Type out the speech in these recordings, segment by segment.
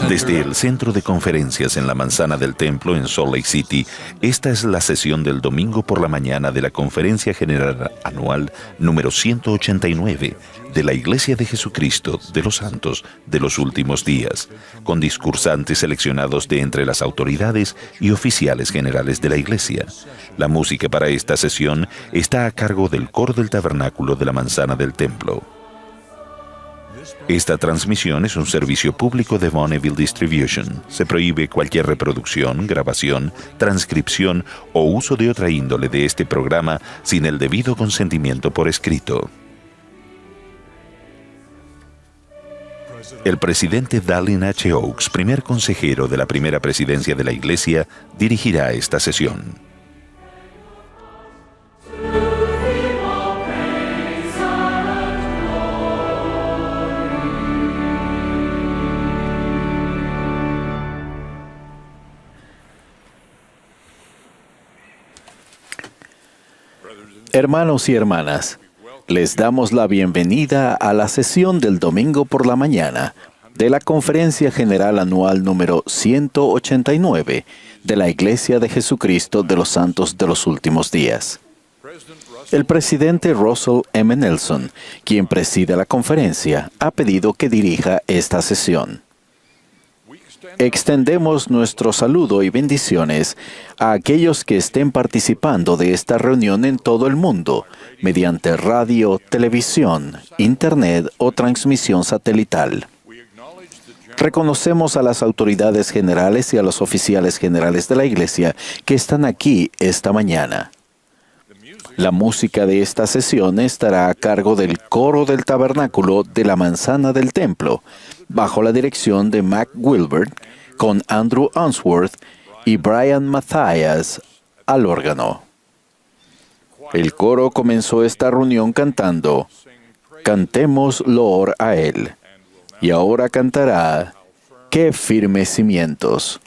Desde el centro de conferencias en la Manzana del Templo en Salt Lake City, esta es la sesión del domingo por la mañana de la Conferencia General Anual número 189 de la Iglesia de Jesucristo de los Santos de los Últimos Días, con discursantes seleccionados de entre las autoridades y oficiales generales de la Iglesia. La música para esta sesión está a cargo del Coro del Tabernáculo de la Manzana del Templo. Esta transmisión es un servicio público de Bonneville Distribution. Se prohíbe cualquier reproducción, grabación, transcripción o uso de otra índole de este programa sin el debido consentimiento por escrito. El presidente Dallin H. Oaks, primer consejero de la primera presidencia de la Iglesia, dirigirá esta sesión. Hermanos y hermanas, les damos la bienvenida a la sesión del domingo por la mañana de la Conferencia General Anual número 189 de la Iglesia de Jesucristo de los Santos de los Últimos Días. El presidente Russell M. Nelson, quien preside la conferencia, ha pedido que dirija esta sesión. Extendemos nuestro saludo y bendiciones a aquellos que estén participando de esta reunión en todo el mundo, mediante radio, televisión, internet o transmisión satelital. Reconocemos a las autoridades generales y a los oficiales generales de la Iglesia que están aquí esta mañana. La música de esta sesión estará a cargo del Coro del Tabernáculo de la Manzana del Templo, bajo la dirección de Mac Wilbert, con Andrew Unsworth y Brian Mathias al órgano. El coro comenzó esta reunión cantando «Cantemos loor a Él», y ahora cantará «Qué firmes cimientos».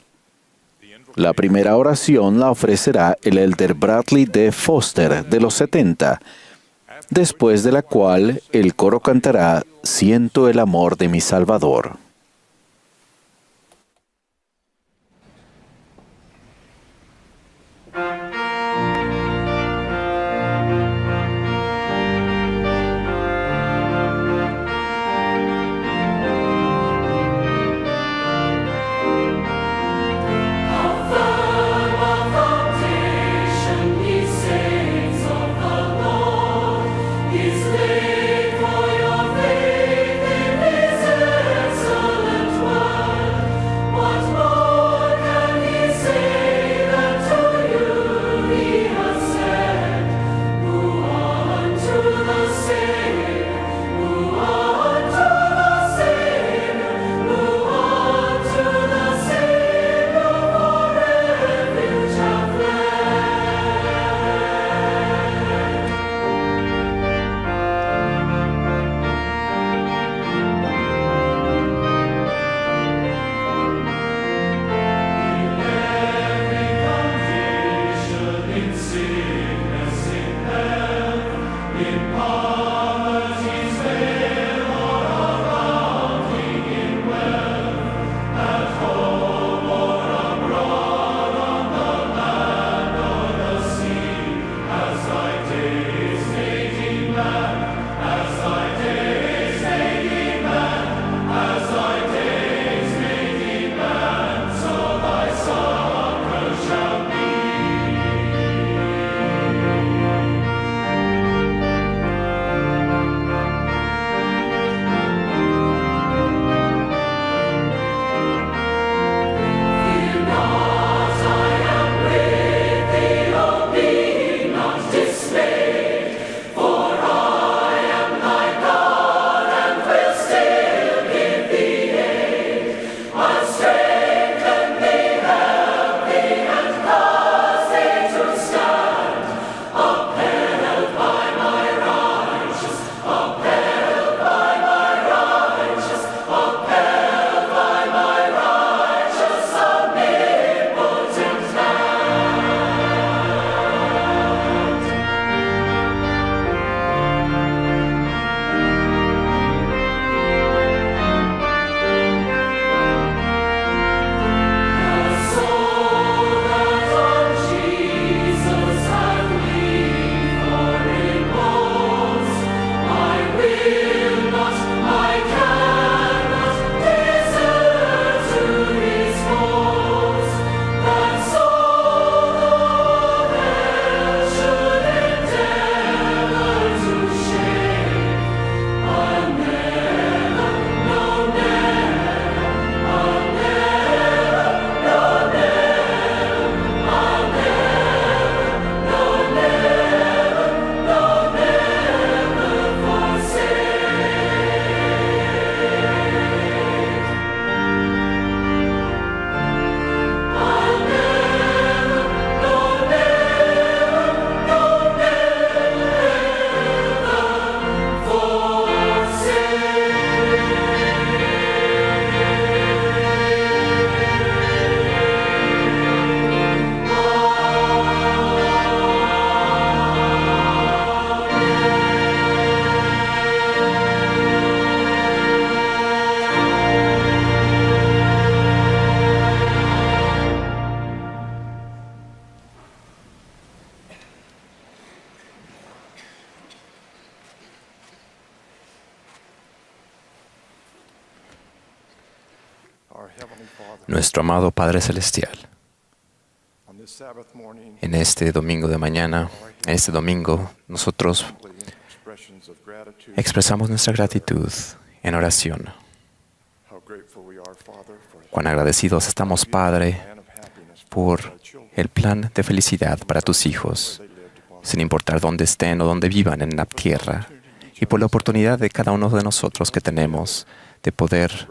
La primera oración la ofrecerá el elder Bradley D. Foster, de los 70, después de la cual el coro cantará «Siento el amor de mi Salvador». Nuestro amado Padre Celestial, en este domingo de mañana, en este domingo, nosotros expresamos nuestra gratitud en oración. Cuán agradecidos estamos, Padre, por el plan de felicidad para tus hijos, sin importar dónde estén o dónde vivan en la tierra, y por la oportunidad de cada uno de nosotros que tenemos de poder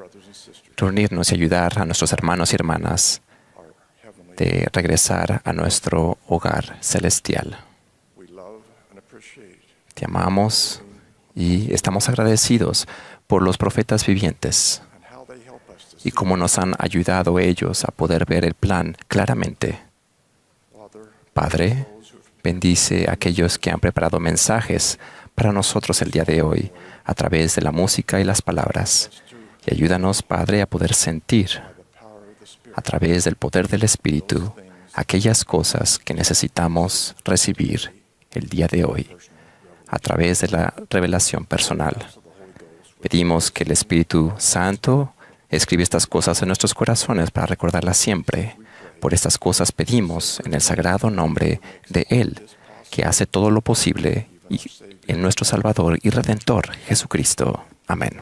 reunirnos y ayudar a nuestros hermanos y hermanas de regresar a nuestro hogar celestial. Te amamos y estamos agradecidos por los profetas vivientes y cómo nos han ayudado ellos a poder ver el plan claramente. Padre, bendice a aquellos que han preparado mensajes para nosotros el día de hoy a través de la música y las palabras. Y ayúdanos, Padre, a poder sentir a través del poder del Espíritu aquellas cosas que necesitamos recibir el día de hoy a través de la revelación personal. Pedimos que el Espíritu Santo escriba estas cosas en nuestros corazones para recordarlas siempre. Por estas cosas pedimos en el sagrado nombre de Él, que hace todo lo posible, y en nuestro Salvador y Redentor, Jesucristo. Amén.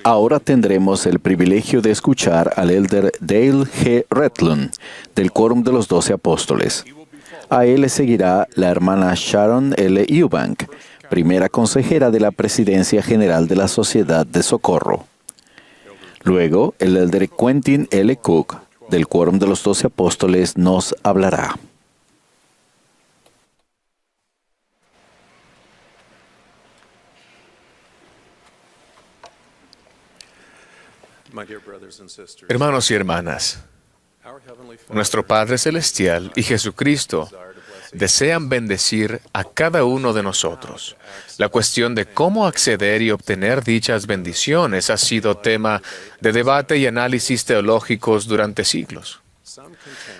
Ahora tendremos el privilegio de escuchar al elder Dale G. Redlund, del Quórum de los 12 Apóstoles. A él le seguirá la hermana Sharon L. Eubank, primera consejera de la Presidencia General de la Sociedad de Socorro. Luego, el elder Quentin L. Cook, del Quórum de los 12 Apóstoles, nos hablará. Hermanos y hermanas, nuestro Padre Celestial y Jesucristo desean bendecir a cada uno de nosotros. La cuestión de cómo acceder y obtener dichas bendiciones ha sido tema de debate y análisis teológicos durante siglos.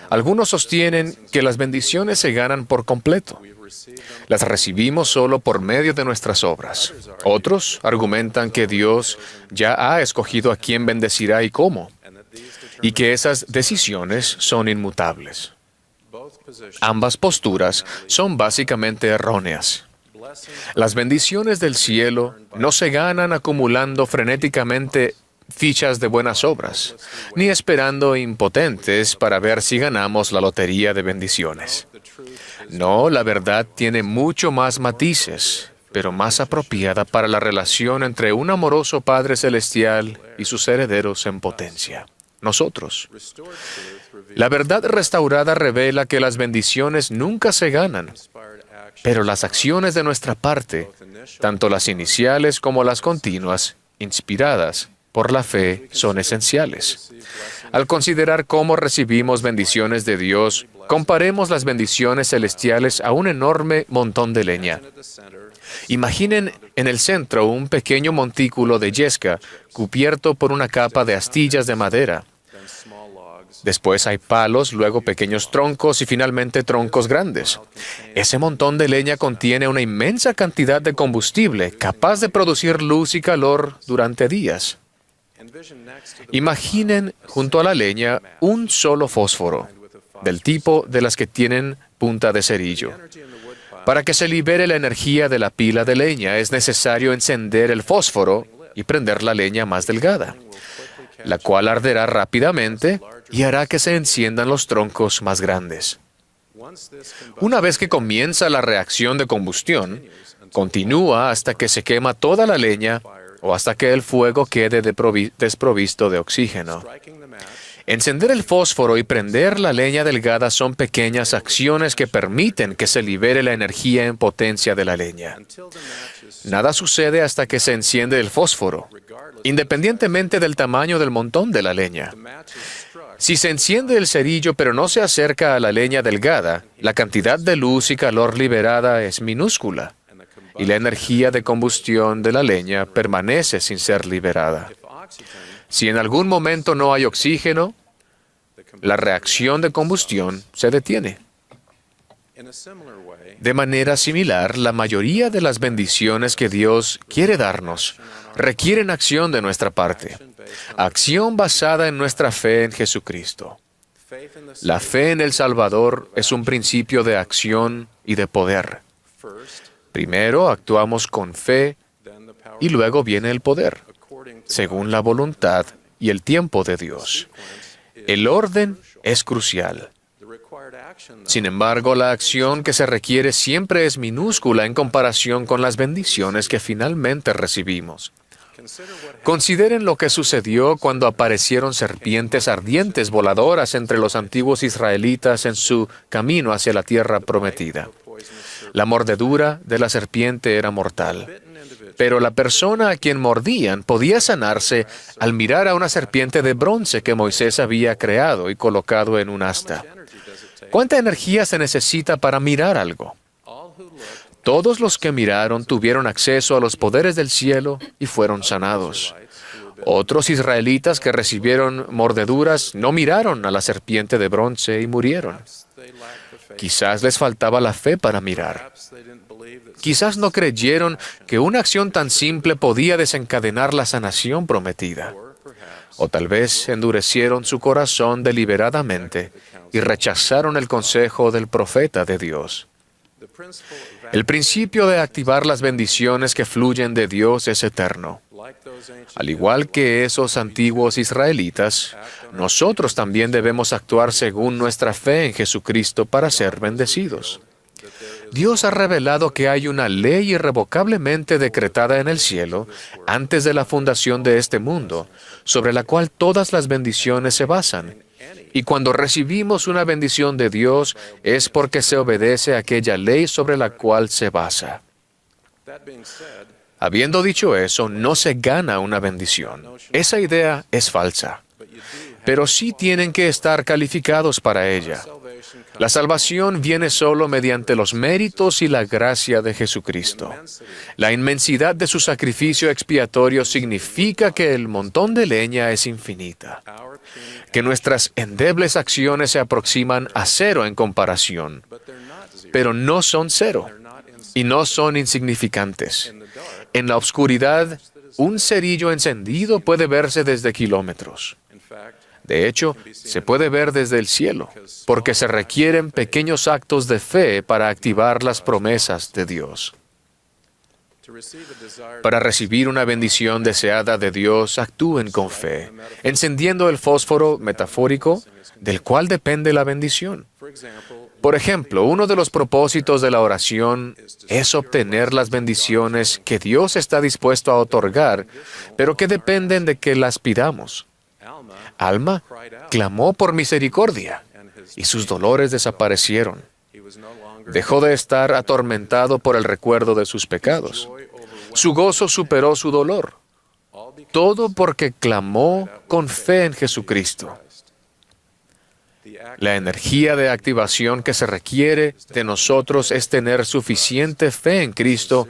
Algunos sostienen que las bendiciones se ganan por completo. Las recibimos solo por medio de nuestras obras. Otros argumentan que Dios ya ha escogido a quién bendecirá y cómo, y que esas decisiones son inmutables. Ambas posturas son básicamente erróneas. Las bendiciones del cielo no se ganan acumulando frenéticamente fichas de buenas obras, ni esperando impotentes para ver si ganamos la lotería de bendiciones. No, la verdad tiene mucho más matices, pero más apropiada para la relación entre un amoroso Padre Celestial y sus herederos en potencia, nosotros. La verdad restaurada revela que las bendiciones nunca se ganan, pero las acciones de nuestra parte, tanto las iniciales como las continuas, inspiradas por la fe, son esenciales. Al considerar cómo recibimos bendiciones de Dios, comparemos las bendiciones celestiales a un enorme montón de leña. Imaginen en el centro un pequeño montículo de yesca cubierto por una capa de astillas de madera. Después hay palos, luego pequeños troncos y finalmente troncos grandes. Ese montón de leña contiene una inmensa cantidad de combustible capaz de producir luz y calor durante días. Imaginen junto a la leña un solo fósforo, del tipo de las que tienen punta de cerillo. Para que se libere la energía de la pila de leña es necesario encender el fósforo y prender la leña más delgada, la cual arderá rápidamente y hará que se enciendan los troncos más grandes. Una vez que comienza la reacción de combustión, continúa hasta que se quema toda la leña o hasta que el fuego quede desprovisto de oxígeno. Encender el fósforo y prender la leña delgada son pequeñas acciones que permiten que se libere la energía en potencia de la leña. Nada sucede hasta que se enciende el fósforo, independientemente del tamaño del montón de la leña. Si se enciende el cerillo pero no se acerca a la leña delgada, la cantidad de luz y calor liberada es minúscula, y la energía de combustión de la leña permanece sin ser liberada. Si en algún momento no hay oxígeno, la reacción de combustión se detiene. De manera similar, la mayoría de las bendiciones que Dios quiere darnos requieren acción de nuestra parte, acción basada en nuestra fe en Jesucristo. La fe en el Salvador es un principio de acción y de poder. Primero actuamos con fe y luego viene el poder, según la voluntad y el tiempo de Dios. El orden es crucial. Sin embargo, la acción que se requiere siempre es minúscula en comparación con las bendiciones que finalmente recibimos. Consideren lo que sucedió cuando aparecieron serpientes ardientes voladoras entre los antiguos israelitas en su camino hacia la tierra prometida. La mordedura de la serpiente era mortal, pero la persona a quien mordían podía sanarse al mirar a una serpiente de bronce que Moisés había creado y colocado en un asta. ¿Cuánta energía se necesita para mirar algo? Todos los que miraron tuvieron acceso a los poderes del cielo y fueron sanados. Otros israelitas que recibieron mordeduras no miraron a la serpiente de bronce y murieron. Quizás les faltaba la fe para mirar. Quizás no creyeron que una acción tan simple podía desencadenar la sanación prometida. O tal vez endurecieron su corazón deliberadamente y rechazaron el consejo del profeta de Dios. El principio de activar las bendiciones que fluyen de Dios es eterno. Al igual que esos antiguos israelitas, nosotros también debemos actuar según nuestra fe en Jesucristo para ser bendecidos. Dios ha revelado que hay una ley irrevocablemente decretada en el cielo antes de la fundación de este mundo, sobre la cual todas las bendiciones se basan. Y cuando recibimos una bendición de Dios es porque se obedece a aquella ley sobre la cual se basa. Habiendo dicho eso, no se gana una bendición. Esa idea es falsa. Pero sí tienen que estar calificados para ella. La salvación viene solo mediante los méritos y la gracia de Jesucristo. La inmensidad de su sacrificio expiatorio significa que el montón de leña es infinita, que nuestras endebles acciones se aproximan a cero en comparación, pero no son cero y no son insignificantes. En la oscuridad, un cerillo encendido puede verse desde kilómetros. De hecho, se puede ver desde el cielo, porque se requieren pequeños actos de fe para activar las promesas de Dios. Para recibir una bendición deseada de Dios, actúen con fe, encendiendo el fósforo metafórico del cual depende la bendición. Por ejemplo, uno de los propósitos de la oración es obtener las bendiciones que Dios está dispuesto a otorgar, pero que dependen de que las pidamos. Alma clamó por misericordia y sus dolores desaparecieron. Dejó de estar atormentado por el recuerdo de sus pecados. Su gozo superó su dolor. Todo porque clamó con fe en Jesucristo. La energía de activación que se requiere de nosotros es tener suficiente fe en Cristo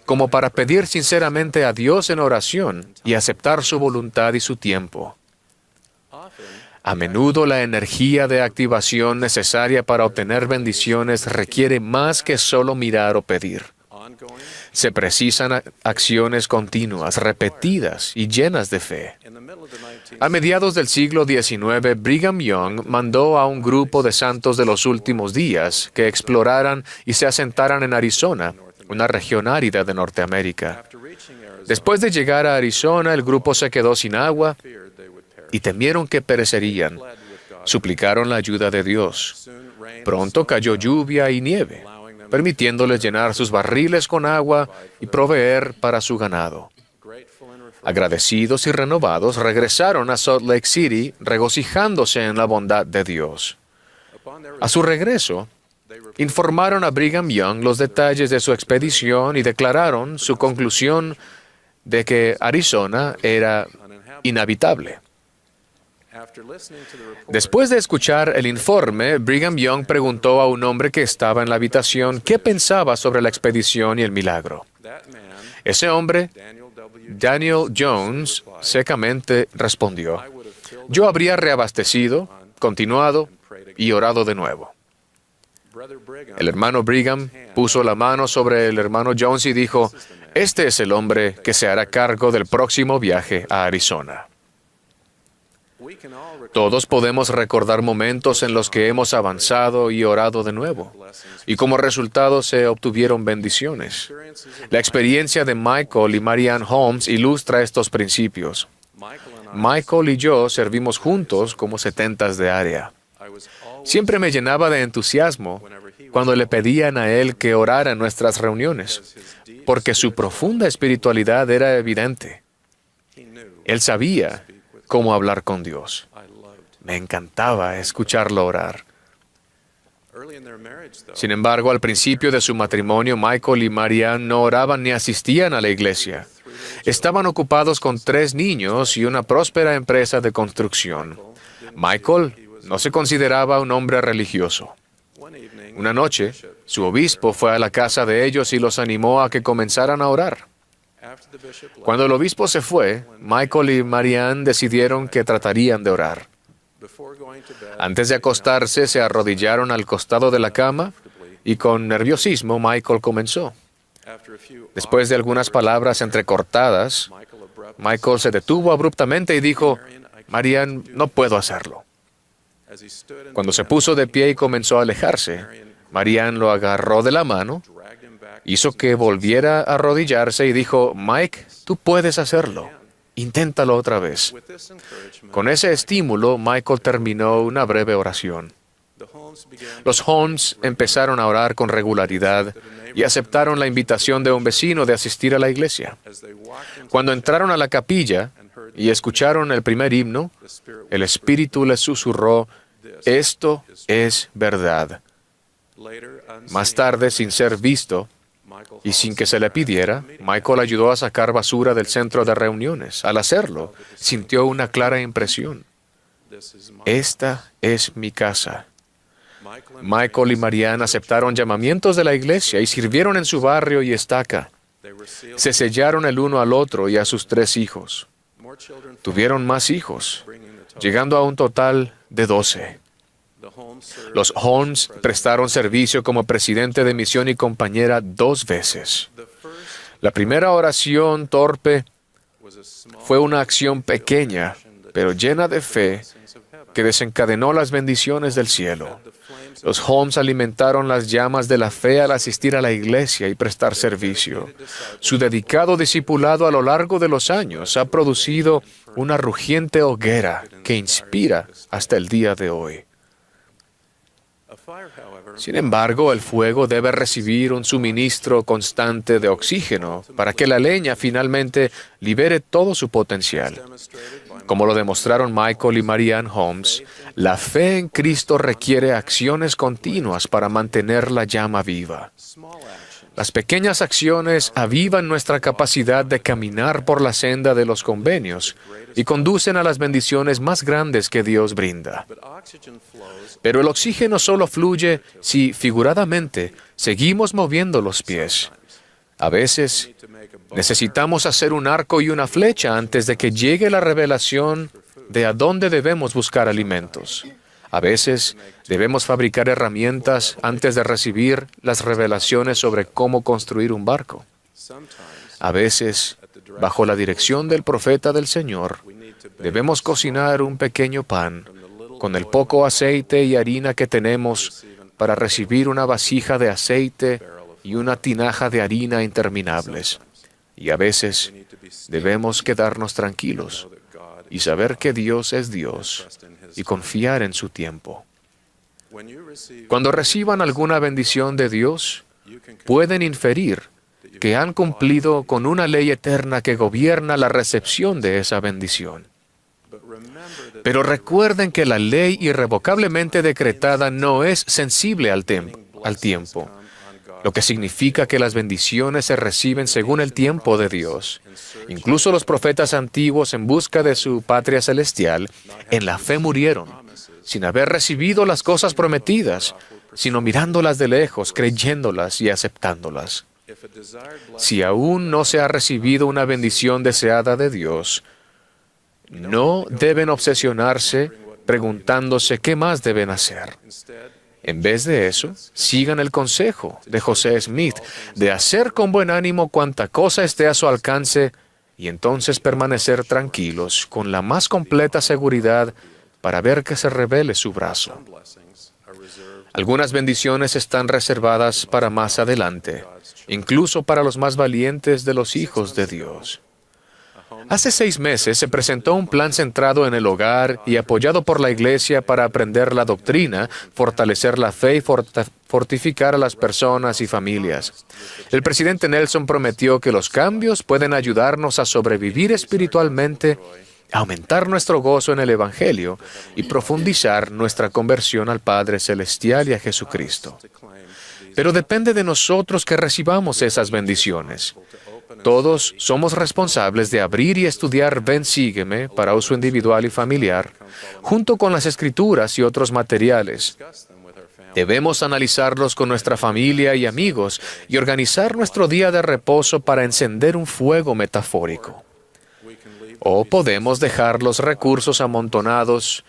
como para pedir sinceramente a Dios en oración y aceptar su voluntad y su tiempo. A menudo la energía de activación necesaria para obtener bendiciones requiere más que solo mirar o pedir. Se precisan acciones continuas, repetidas y llenas de fe. A mediados del siglo XIX, Brigham Young mandó a un grupo de santos de los últimos días que exploraran y se asentaran en Arizona, una región árida de Norteamérica. Después de llegar a Arizona, el grupo se quedó sin agua y temieron que perecerían. Suplicaron la ayuda de Dios. Pronto cayó lluvia y nieve, permitiéndoles llenar sus barriles con agua y proveer para su ganado. Agradecidos y renovados, regresaron a Salt Lake City, regocijándose en la bondad de Dios. A su regreso, informaron a Brigham Young los detalles de su expedición y declararon su conclusión de que Arizona era inhabitable. Después de escuchar el informe, Brigham Young preguntó a un hombre que estaba en la habitación qué pensaba sobre la expedición y el milagro. Ese hombre, Daniel Jones, secamente respondió: "Yo habría reabastecido, continuado y orado de nuevo". El hermano Brigham puso la mano sobre el hermano Jones y dijo: "Este es el hombre que se hará cargo del próximo viaje a Arizona". Todos podemos recordar momentos en los que hemos avanzado y orado de nuevo, y como resultado se obtuvieron bendiciones. La experiencia de Michael y Marianne Holmes ilustra estos principios. Michael y yo servimos juntos como 70s de área. Siempre me llenaba de entusiasmo cuando le pedían a él que orara en nuestras reuniones, porque su profunda espiritualidad era evidente. Él sabía cómo hablar con Dios. Me encantaba escucharlo orar. Sin embargo, al principio de su matrimonio, Michael y Marianne no oraban ni asistían a la iglesia. Estaban ocupados con 3 niños y una próspera empresa de construcción. Michael no se consideraba un hombre religioso. Una noche, su obispo fue a la casa de ellos y los animó a que comenzaran a orar. Cuando el obispo se fue, Michael y Marianne decidieron que tratarían de orar. Antes de acostarse, se arrodillaron al costado de la cama y con nerviosismo Michael comenzó. Después de algunas palabras entrecortadas, Michael se detuvo abruptamente y dijo: "Marianne, no puedo hacerlo". Cuando se puso de pie y comenzó a alejarse, Marianne lo agarró de la mano hizo que volviera a arrodillarse y dijo, Mike, tú puedes hacerlo. Inténtalo otra vez. Con ese estímulo, Michael terminó una breve oración. Los Holmes empezaron a orar con regularidad y aceptaron la invitación de un vecino de asistir a la iglesia. Cuando entraron a la capilla y escucharon el primer himno, el Espíritu les susurró, esto es verdad. Más tarde, sin ser visto y sin que se le pidiera, Michael ayudó a sacar basura del centro de reuniones. Al hacerlo, sintió una clara impresión. Esta es mi casa. Michael y Marianne aceptaron llamamientos de la iglesia y sirvieron en su barrio y estaca. Se sellaron el uno al otro y a sus 3 hijos. Tuvieron más hijos, llegando a un total de 12. Los Holmes prestaron servicio como presidente de misión y compañera 2 veces. La primera oración torpe fue una acción pequeña, pero llena de fe, que desencadenó las bendiciones del cielo. Los Holmes alimentaron las llamas de la fe al asistir a la iglesia y prestar servicio. Su dedicado discipulado a lo largo de los años ha producido una rugiente hoguera que inspira hasta el día de hoy. Sin embargo, el fuego debe recibir un suministro constante de oxígeno para que la leña finalmente libere todo su potencial. Como lo demostraron Michael y Marianne Holmes, la fe en Cristo requiere acciones continuas para mantener la llama viva. Las pequeñas acciones avivan nuestra capacidad de caminar por la senda de los convenios y conducen a las bendiciones más grandes que Dios brinda. Pero el oxígeno solo fluye si, figuradamente, seguimos moviendo los pies. A veces, necesitamos hacer un arco y una flecha antes de que llegue la revelación de a dónde debemos buscar alimentos. A veces, debemos fabricar herramientas antes de recibir las revelaciones sobre cómo construir un barco. A veces, bajo la dirección del profeta del Señor, debemos cocinar un pequeño pan con el poco aceite y harina que tenemos para recibir una vasija de aceite y una tinaja de harina interminables. Y a veces, debemos quedarnos tranquilos y saber que Dios es Dios y confiar en su tiempo. Cuando reciban alguna bendición de Dios, pueden inferir que han cumplido con una ley eterna que gobierna la recepción de esa bendición. Pero recuerden que la ley irrevocablemente decretada no es sensible al tiempo, lo que significa que las bendiciones se reciben según el tiempo de Dios. Incluso los profetas antiguos en busca de su patria celestial, en la fe murieron, sin haber recibido las cosas prometidas, sino mirándolas de lejos, creyéndolas y aceptándolas. Si aún no se ha recibido una bendición deseada de Dios, no deben obsesionarse preguntándose qué más deben hacer. En vez de eso, sigan el consejo de José Smith de hacer con buen ánimo cuanta cosa esté a su alcance y entonces permanecer tranquilos con la más completa seguridad para ver que se revele su brazo. Algunas bendiciones están reservadas para más adelante, incluso para los más valientes de los hijos de Dios. Hace 6 meses se presentó un plan centrado en el hogar y apoyado por la Iglesia para aprender la doctrina, fortalecer la fe y fortificar a las personas y familias. El presidente Nelson prometió que los cambios pueden ayudarnos a sobrevivir espiritualmente, aumentar nuestro gozo en el Evangelio y profundizar nuestra conversión al Padre Celestial y a Jesucristo. Pero depende de nosotros que recibamos esas bendiciones. Todos somos responsables de abrir y estudiar Ven, Sígueme para uso individual y familiar, junto con las Escrituras y otros materiales. Debemos analizarlos con nuestra familia y amigos y organizar nuestro día de reposo para encender un fuego metafórico. O podemos dejar los recursos amontonados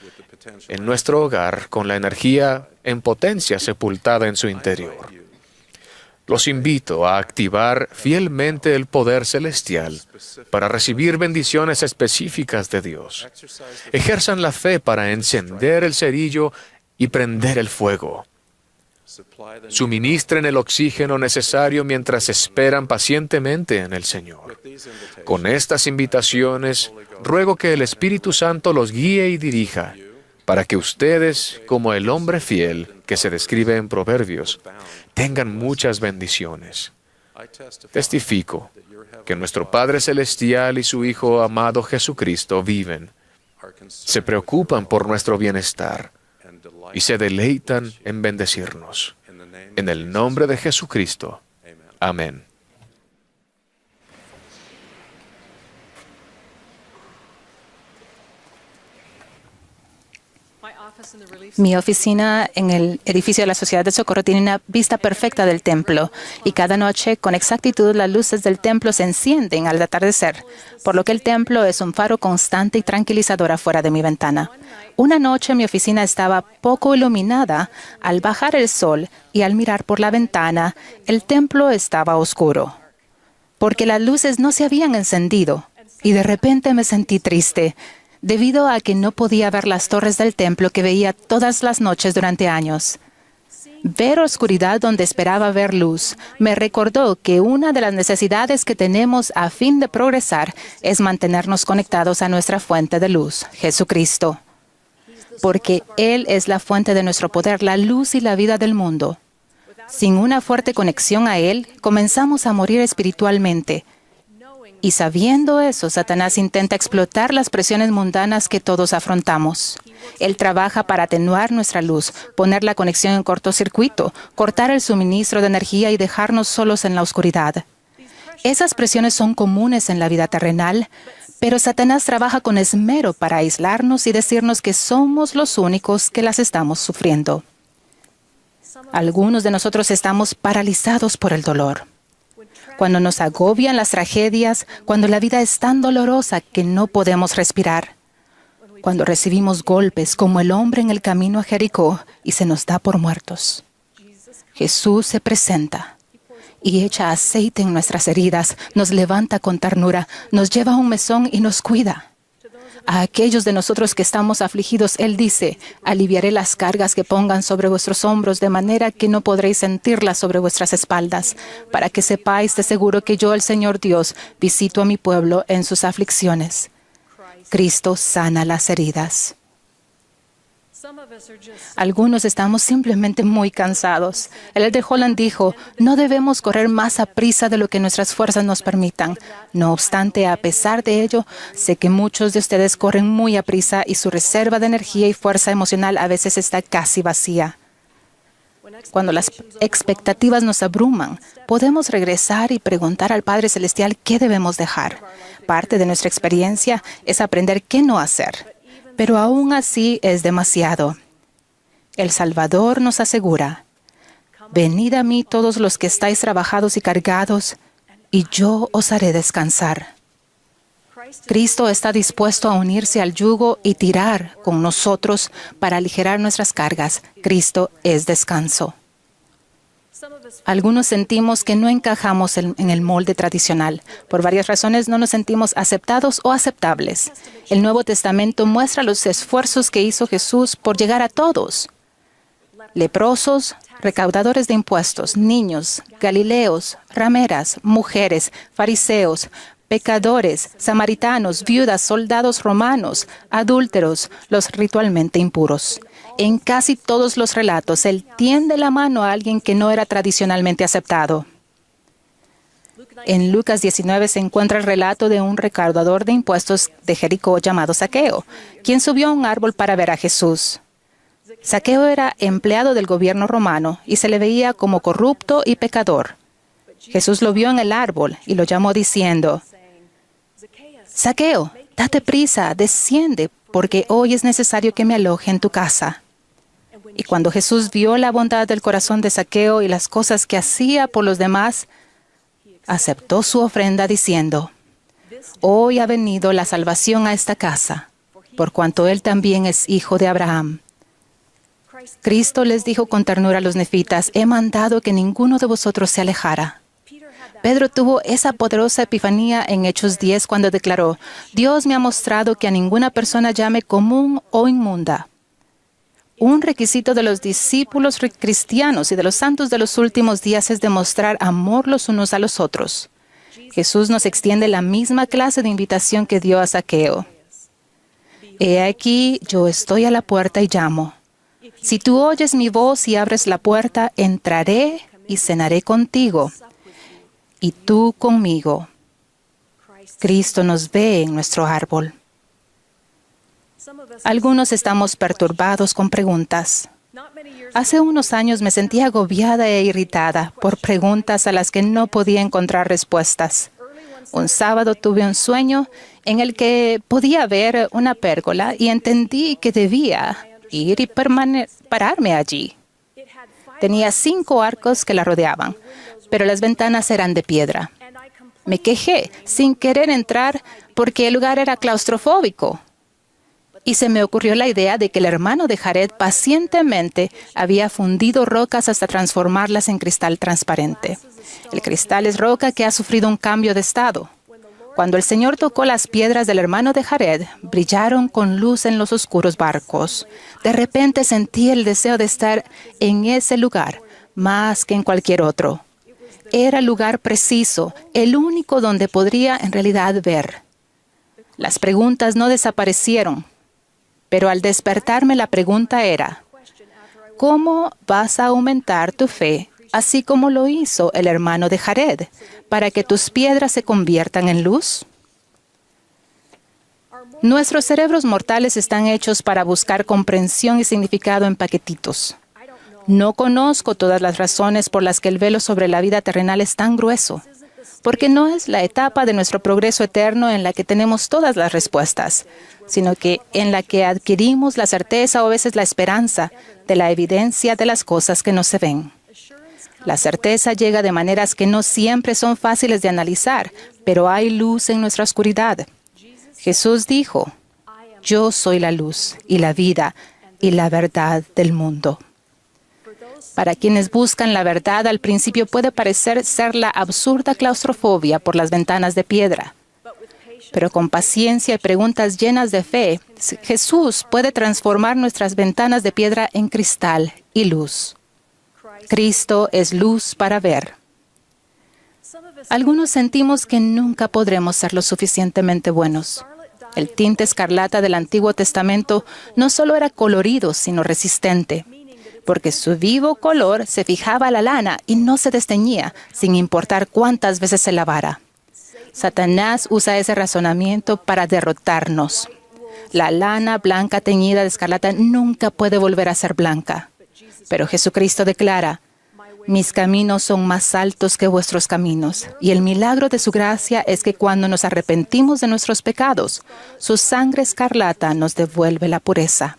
en nuestro hogar con la energía en potencia sepultada en su interior. Los invito a activar fielmente el poder celestial para recibir bendiciones específicas de Dios. Ejerzan la fe para encender el cerillo y prender el fuego. Suministren el oxígeno necesario mientras esperan pacientemente en el Señor. Con estas invitaciones, ruego que el Espíritu Santo los guíe y dirija, para que ustedes, como el hombre fiel que se describe en Proverbios, tengan muchas bendiciones. Testifico que nuestro Padre Celestial y su Hijo amado Jesucristo viven, se preocupan por nuestro bienestar y se deleitan en bendecirnos. En el nombre de Jesucristo. Amén. Mi oficina en el edificio de la Sociedad de Socorro tiene una vista perfecta del templo y cada noche con exactitud las luces del templo se encienden al atardecer, por lo que el templo es un faro constante y tranquilizador afuera de mi ventana. Una noche mi oficina estaba poco iluminada. Al bajar el sol y al mirar por la ventana, el templo estaba oscuro, porque las luces no se habían encendido y de repente me sentí triste, debido a que no podía ver las torres del templo que veía todas las noches durante años. Ver oscuridad donde esperaba ver luz me recordó que una de las necesidades que tenemos a fin de progresar es mantenernos conectados a nuestra fuente de luz, Jesucristo, porque Él es la fuente de nuestro poder, la luz y la vida del mundo. Sin una fuerte conexión a Él, comenzamos a morir espiritualmente. Y sabiendo eso, Satanás intenta explotar las presiones mundanas que todos afrontamos. Él trabaja para atenuar nuestra luz, poner la conexión en cortocircuito, cortar el suministro de energía y dejarnos solos en la oscuridad. Esas presiones son comunes en la vida terrenal, pero Satanás trabaja con esmero para aislarnos y decirnos que somos los únicos que las estamos sufriendo. Algunos de nosotros estamos paralizados por el dolor. Cuando nos agobian las tragedias, cuando la vida es tan dolorosa que no podemos respirar, cuando recibimos golpes como el hombre en el camino a Jericó y se nos da por muertos. Jesús se presenta y echa aceite en nuestras heridas, nos levanta con ternura, nos lleva a un mesón y nos cuida. A aquellos de nosotros que estamos afligidos, Él dice: aliviaré las cargas que pongan sobre vuestros hombros, de manera que no podréis sentirlas sobre vuestras espaldas, para que sepáis de seguro que yo, el Señor Dios, visito a mi pueblo en sus aflicciones. Cristo sana las heridas. Algunos estamos simplemente muy cansados. El elder Holland dijo: no debemos correr más a prisa de lo que nuestras fuerzas nos permitan. No obstante, a pesar de ello, sé que muchos de ustedes corren muy a prisa y su reserva de energía y fuerza emocional a veces está casi vacía. Cuando las expectativas nos abruman, podemos regresar y preguntar al Padre Celestial qué debemos dejar. Parte de nuestra experiencia es aprender qué no hacer. Pero aún así es demasiado. El Salvador nos asegura: venid a mí todos los que estáis trabajados y cargados, y yo os haré descansar. Cristo está dispuesto a unirse al yugo y tirar con nosotros para aligerar nuestras cargas. Cristo es descanso. Algunos sentimos que no encajamos en el molde tradicional. Por varias razones no nos sentimos aceptados o aceptables. El Nuevo Testamento muestra los esfuerzos que hizo Jesús por llegar a todos. Leprosos, recaudadores de impuestos, niños, galileos, rameras, mujeres, fariseos, pecadores, samaritanos, viudas, soldados romanos, adúlteros, los ritualmente impuros. En casi todos los relatos, Él tiende la mano a alguien que no era tradicionalmente aceptado. En Lucas 19 se encuentra el relato de un recaudador de impuestos de Jericó llamado Zaqueo, quien subió a un árbol para ver a Jesús. Zaqueo era empleado del gobierno romano y se le veía como corrupto y pecador. Jesús lo vio en el árbol y lo llamó diciendo: Zaqueo, date prisa, desciende, porque hoy es necesario que me aloje en tu casa. Y cuando Jesús vio la bondad del corazón de Zaqueo y las cosas que hacía por los demás, aceptó su ofrenda diciendo: hoy ha venido la salvación a esta casa, por cuanto él también es hijo de Abraham. Cristo les dijo con ternura a los nefitas: he mandado que ninguno de vosotros se alejara. Pedro tuvo esa poderosa epifanía en Hechos 10 cuando declaró: Dios me ha mostrado que a ninguna persona llame común o inmunda. Un requisito de los discípulos cristianos y de los santos de los últimos días es demostrar amor los unos a los otros. Jesús nos extiende la misma clase de invitación que dio a Zaqueo. He aquí, yo estoy a la puerta y llamo. Si tú oyes mi voz y abres la puerta, entraré y cenaré contigo, y tú conmigo. Cristo nos ve en nuestro árbol. Algunos estamos perturbados con preguntas. Hace unos años me sentía agobiada e irritada por preguntas a las que no podía encontrar respuestas. Un sábado tuve un sueño en el que podía ver una pérgola y entendí que debía ir y pararme allí. Tenía 5 arcos que la rodeaban, pero las ventanas eran de piedra. Me quejé sin querer entrar porque el lugar era claustrofóbico. Y se me ocurrió la idea de que el hermano de Jared pacientemente había fundido rocas hasta transformarlas en cristal transparente. El cristal es roca que ha sufrido un cambio de estado. Cuando el Señor tocó las piedras del hermano de Jared, brillaron con luz en los oscuros barcos. De repente sentí el deseo de estar en ese lugar, más que en cualquier otro. Era el lugar preciso, el único donde podría en realidad ver. Las preguntas no desaparecieron. Pero al despertarme la pregunta era, ¿cómo vas a aumentar tu fe, así como lo hizo el hermano de Jared, para que tus piedras se conviertan en luz? Nuestros cerebros mortales están hechos para buscar comprensión y significado en paquetitos. No conozco todas las razones por las que el velo sobre la vida terrenal es tan grueso, porque no es la etapa de nuestro progreso eterno en la que tenemos todas las respuestas, sino que en la que adquirimos la certeza o a veces la esperanza de la evidencia de las cosas que no se ven. La certeza llega de maneras que no siempre son fáciles de analizar, pero hay luz en nuestra oscuridad. Jesús dijo, yo soy la luz y la vida y la verdad del mundo. Para quienes buscan la verdad, al principio puede parecer ser la absurda claustrofobia por las ventanas de piedra. Pero con paciencia y preguntas llenas de fe, Jesús puede transformar nuestras ventanas de piedra en cristal y luz. Cristo es luz para ver. Algunos sentimos que nunca podremos ser lo suficientemente buenos. El tinte escarlata del Antiguo Testamento no solo era colorido, sino resistente, porque su vivo color se fijaba a la lana y no se desteñía, sin importar cuántas veces se lavara. Satanás usa ese razonamiento para derrotarnos. La lana blanca teñida de escarlata nunca puede volver a ser blanca. Pero Jesucristo declara, mis caminos son más altos que vuestros caminos. Y el milagro de su gracia es que cuando nos arrepentimos de nuestros pecados, su sangre escarlata nos devuelve la pureza.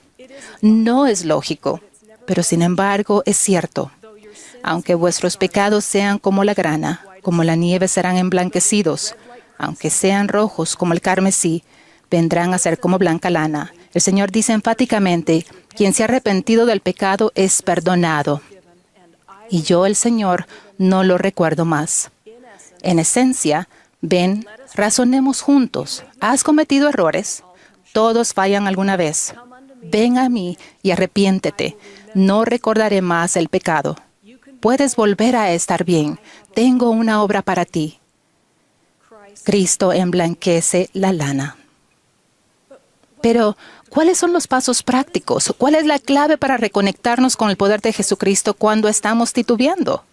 No es lógico, pero sin embargo es cierto. Aunque vuestros pecados sean como la grana, como la nieve serán emblanquecidos. Aunque sean rojos como el carmesí, vendrán a ser como blanca lana. El Señor dice enfáticamente, quien se ha arrepentido del pecado es perdonado. Y yo, el Señor, no lo recuerdo más. En esencia, ven, razonemos juntos. ¿Has cometido errores? Todos fallan alguna vez. Ven a mí y arrepiéntete. No recordaré más el pecado. Puedes volver a estar bien. Tengo una obra para ti. Cristo emblanquece la lana. Pero, ¿cuáles son los pasos prácticos? ¿Cuál es la clave para reconectarnos con el poder de Jesucristo cuando estamos titubeando?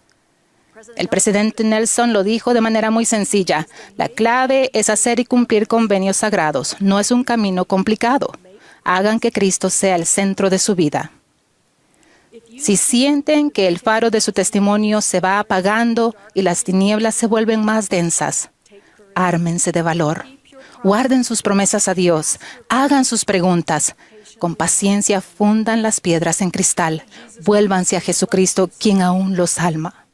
El presidente Nelson lo dijo de manera muy sencilla. La clave es hacer y cumplir convenios sagrados. No es un camino complicado. Hagan que Cristo sea el centro de su vida. Si sienten que el faro de su testimonio se va apagando y las tinieblas se vuelven más densas, ármense de valor. Guarden sus promesas a Dios. Hagan sus preguntas. Con paciencia fundan las piedras en cristal. Vuélvanse a Jesucristo, quien aún los salva.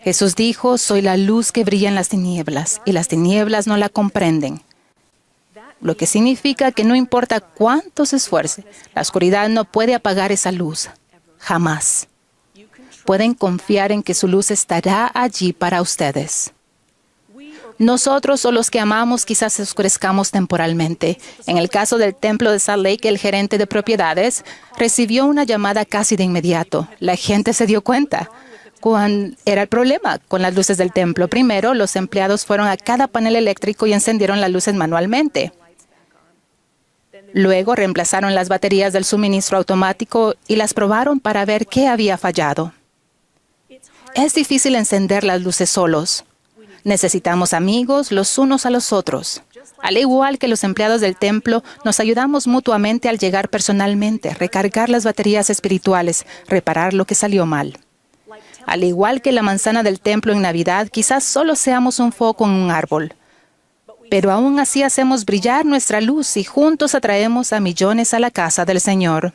Jesús dijo, soy la luz que brilla en las tinieblas, y las tinieblas no la comprenden. Lo que significa que no importa cuánto se esfuerce, la oscuridad no puede apagar esa luz. Jamás. Pueden confiar en que su luz estará allí para ustedes. Nosotros o los que amamos quizás oscurezcamos temporalmente. En el caso del templo de Salt Lake, el gerente de propiedades recibió una llamada casi de inmediato. La gente se dio cuenta. ¿Cuál era el problema con las luces del templo? Primero, los empleados fueron a cada panel eléctrico y encendieron las luces manualmente. Luego reemplazaron las baterías del suministro automático y las probaron para ver qué había fallado. Es difícil encender las luces solos. Necesitamos amigos los unos a los otros. Al igual que los empleados del templo, nos ayudamos mutuamente al llegar personalmente, recargar las baterías espirituales, reparar lo que salió mal. Al igual que la manzana del templo en Navidad, quizás solo seamos un foco en un árbol. Pero aún así hacemos brillar nuestra luz y juntos atraemos a millones a la casa del Señor.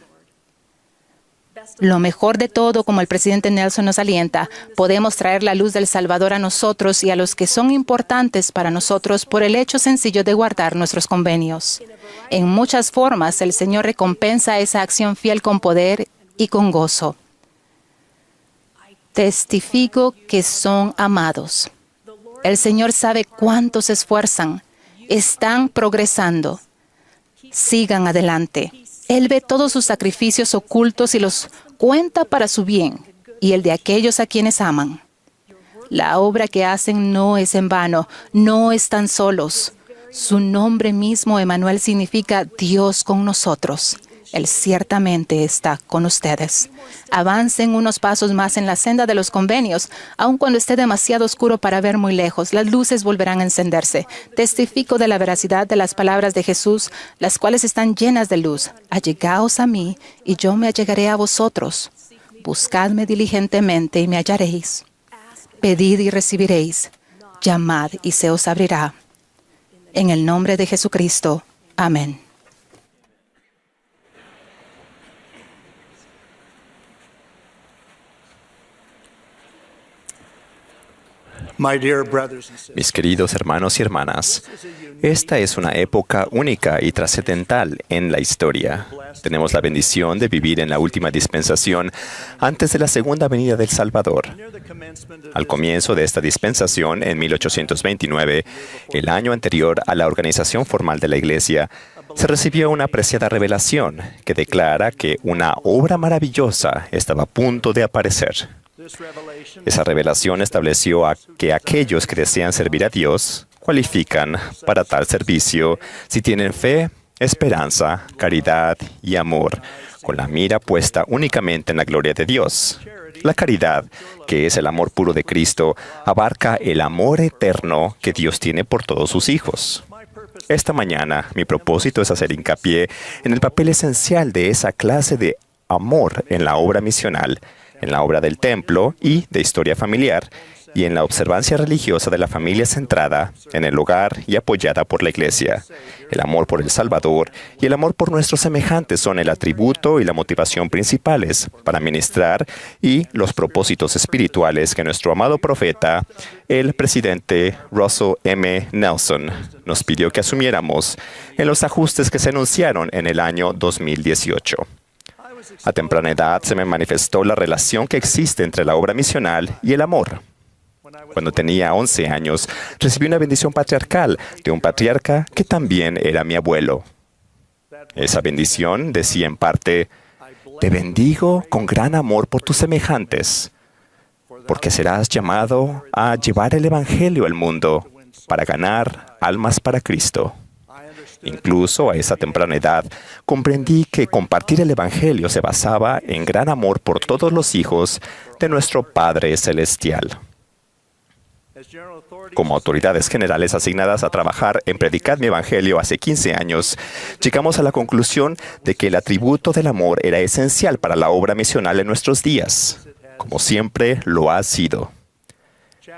Lo mejor de todo, como el presidente Nelson nos alienta, podemos traer la luz del Salvador a nosotros y a los que son importantes para nosotros por el hecho sencillo de guardar nuestros convenios. En muchas formas, el Señor recompensa esa acción fiel con poder y con gozo. Testifico que son amados. El Señor sabe cuánto se esfuerzan. Están progresando. Sigan adelante. Él ve todos sus sacrificios ocultos y los cuenta para su bien y el de aquellos a quienes aman. La obra que hacen no es en vano, no están solos. Su nombre mismo, Emmanuel, significa Dios con nosotros. Él ciertamente está con ustedes. Avancen unos pasos más en la senda de los convenios. Aun cuando esté demasiado oscuro para ver muy lejos, las luces volverán a encenderse. Testifico de la veracidad de las palabras de Jesús, las cuales están llenas de luz. Allegaos a mí, y yo me allegaré a vosotros. Buscadme diligentemente y me hallaréis. Pedid y recibiréis. Llamad y se os abrirá. En el nombre de Jesucristo. Amén. Mis queridos hermanos y hermanas, esta es una época única y trascendental en la historia. Tenemos la bendición de vivir en la última dispensación antes de la segunda venida del Salvador. Al comienzo de esta dispensación, en 1829, el año anterior a la organización formal de la Iglesia, se recibió una apreciada revelación que declara que una obra maravillosa estaba a punto de aparecer. Esa revelación estableció que aquellos que desean servir a Dios cualifican para tal servicio si tienen fe, esperanza, caridad y amor, con la mira puesta únicamente en la gloria de Dios. La caridad, que es el amor puro de Cristo, abarca el amor eterno que Dios tiene por todos sus hijos. Esta mañana, mi propósito es hacer hincapié en el papel esencial de esa clase de amor en la obra misional, en la obra del templo y de historia familiar, y en la observancia religiosa de la familia centrada en el hogar y apoyada por la Iglesia. El amor por el Salvador y el amor por nuestros semejantes son el atributo y la motivación principales para ministrar y los propósitos espirituales que nuestro amado profeta, el presidente Russell M. Nelson, nos pidió que asumiéramos en los ajustes que se anunciaron en el año 2018. A temprana edad se me manifestó la relación que existe entre la obra misional y el amor. Cuando tenía 11 años, recibí una bendición patriarcal de un patriarca que también era mi abuelo. Esa bendición decía en parte: «Te bendigo con gran amor por tus semejantes, porque serás llamado a llevar el Evangelio al mundo para ganar almas para Cristo». Incluso a esa temprana edad, comprendí que compartir el Evangelio se basaba en gran amor por todos los hijos de nuestro Padre Celestial. Como autoridades generales asignadas a trabajar en predicar mi Evangelio hace 15 años, llegamos a la conclusión de que el atributo del amor era esencial para la obra misional en nuestros días, como siempre lo ha sido.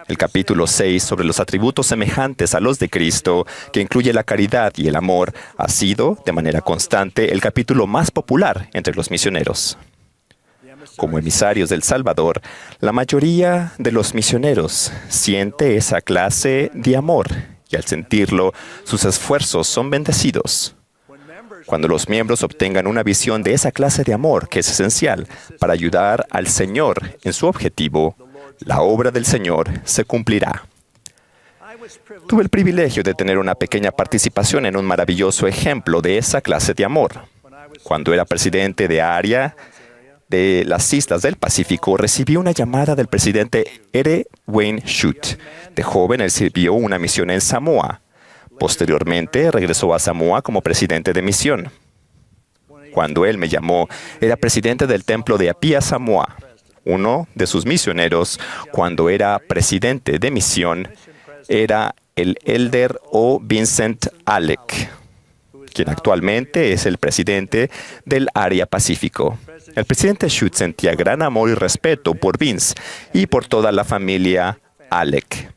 El capítulo 6 sobre los atributos semejantes a los de Cristo, que incluye la caridad y el amor, ha sido, de manera constante, el capítulo más popular entre los misioneros. Como emisarios del Salvador, la mayoría de los misioneros siente esa clase de amor, y al sentirlo, sus esfuerzos son bendecidos. Cuando los miembros obtengan una visión de esa clase de amor, que es esencial para ayudar al Señor en su objetivo, la obra del Señor se cumplirá. Tuve el privilegio de tener una pequeña participación en un maravilloso ejemplo de esa clase de amor. Cuando era presidente de área de las islas del Pacífico, recibí una llamada del presidente R. Wayne Shute. De joven, él sirvió una misión en Samoa. Posteriormente, regresó a Samoa como presidente de misión. Cuando él me llamó, era presidente del templo de Apia, Samoa. Uno de sus misioneros, cuando era presidente de misión, era el elder O. Vincent Alec, quien actualmente es el presidente del área Pacífico. El presidente Shute sentía gran amor y respeto por Vince y por toda la familia Alec.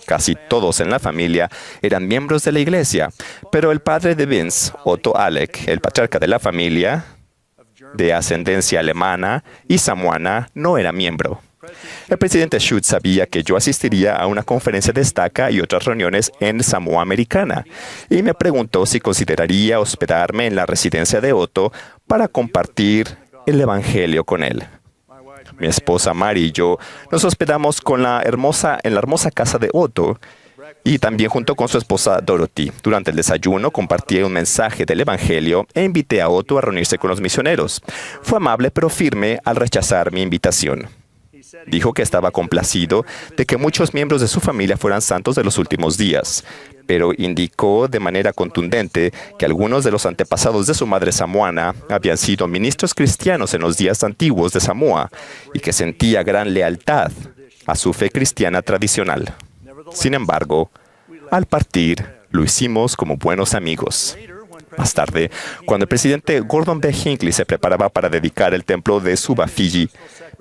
Casi todos en la familia eran miembros de la iglesia, pero el padre de Vince, Otto Alec, el patriarca de la familia, de ascendencia alemana y samoana, no era miembro. El presidente Shute sabía que yo asistiría a una conferencia de estaca y otras reuniones en Samoa Americana, y me preguntó si consideraría hospedarme en la residencia de Otto para compartir el evangelio con él. Mi esposa Mary y yo nos hospedamos en la hermosa casa de Otto y también junto con su esposa Dorothy. Durante el desayuno compartí un mensaje del evangelio e invité a Otto a reunirse con los misioneros. Fue amable pero firme al rechazar mi invitación. Dijo que estaba complacido de que muchos miembros de su familia fueran santos de los últimos días, pero indicó de manera contundente que algunos de los antepasados de su madre samoana habían sido ministros cristianos en los días antiguos de Samoa y que sentía gran lealtad a su fe cristiana tradicional. Sin embargo, al partir, lo hicimos como buenos amigos. Más tarde, cuando el presidente Gordon B. Hinckley se preparaba para dedicar el templo de Suba, Fiji,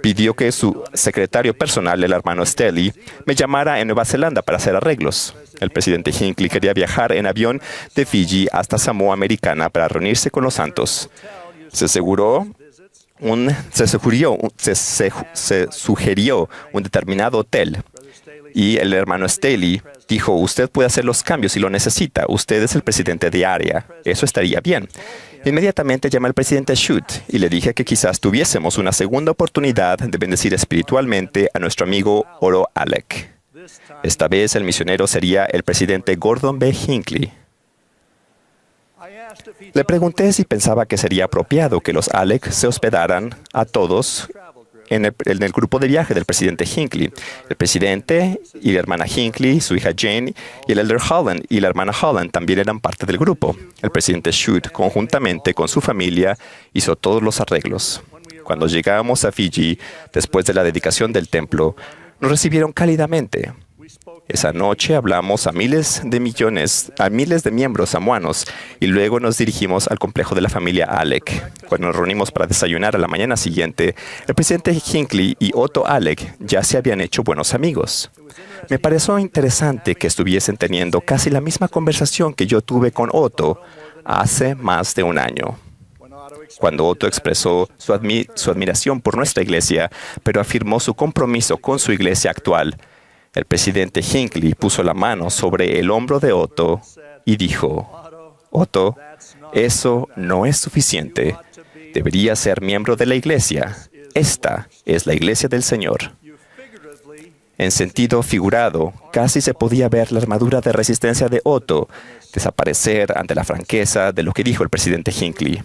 pidió que su secretario personal, el hermano Stelly, me llamara en Nueva Zelanda para hacer arreglos. El presidente Hinckley quería viajar en avión de Fiji hasta Samoa Americana para reunirse con los santos. Se sugirió un determinado hotel. Y el hermano Staley dijo, usted puede hacer los cambios si lo necesita. Usted es el presidente de área. Eso estaría bien. Inmediatamente llamé al presidente Shute y le dije que quizás tuviésemos una segunda oportunidad de bendecir espiritualmente a nuestro amigo Oro Alec. Esta vez el misionero sería el presidente Gordon B. Hinckley. Le pregunté si pensaba que sería apropiado que los Alec se hospedaran a todos en el grupo de viaje del presidente Hinckley. El presidente y la hermana Hinckley, su hija Jane, y el elder Holland y la hermana Holland también eran parte del grupo. El presidente Shute, conjuntamente con su familia, hizo todos los arreglos. Cuando llegamos a Fiji, después de la dedicación del templo, nos recibieron cálidamente. Esa noche hablamos a miles de miembros samoanos y luego nos dirigimos al complejo de la familia Alec. Cuando nos reunimos para desayunar a la mañana siguiente, el presidente Hinckley y Otto Alec ya se habían hecho buenos amigos. Me pareció interesante que estuviesen teniendo casi la misma conversación que yo tuve con Otto hace más de un año. Cuando Otto expresó su admiración por nuestra iglesia, pero afirmó su compromiso con su iglesia actual, el presidente Hinckley puso la mano sobre el hombro de Otto y dijo, Otto, eso no es suficiente. Deberías ser miembro de la iglesia. Esta es la iglesia del Señor. En sentido figurado, casi se podía ver la armadura de resistencia de Otto desaparecer ante la franqueza de lo que dijo el presidente Hinckley.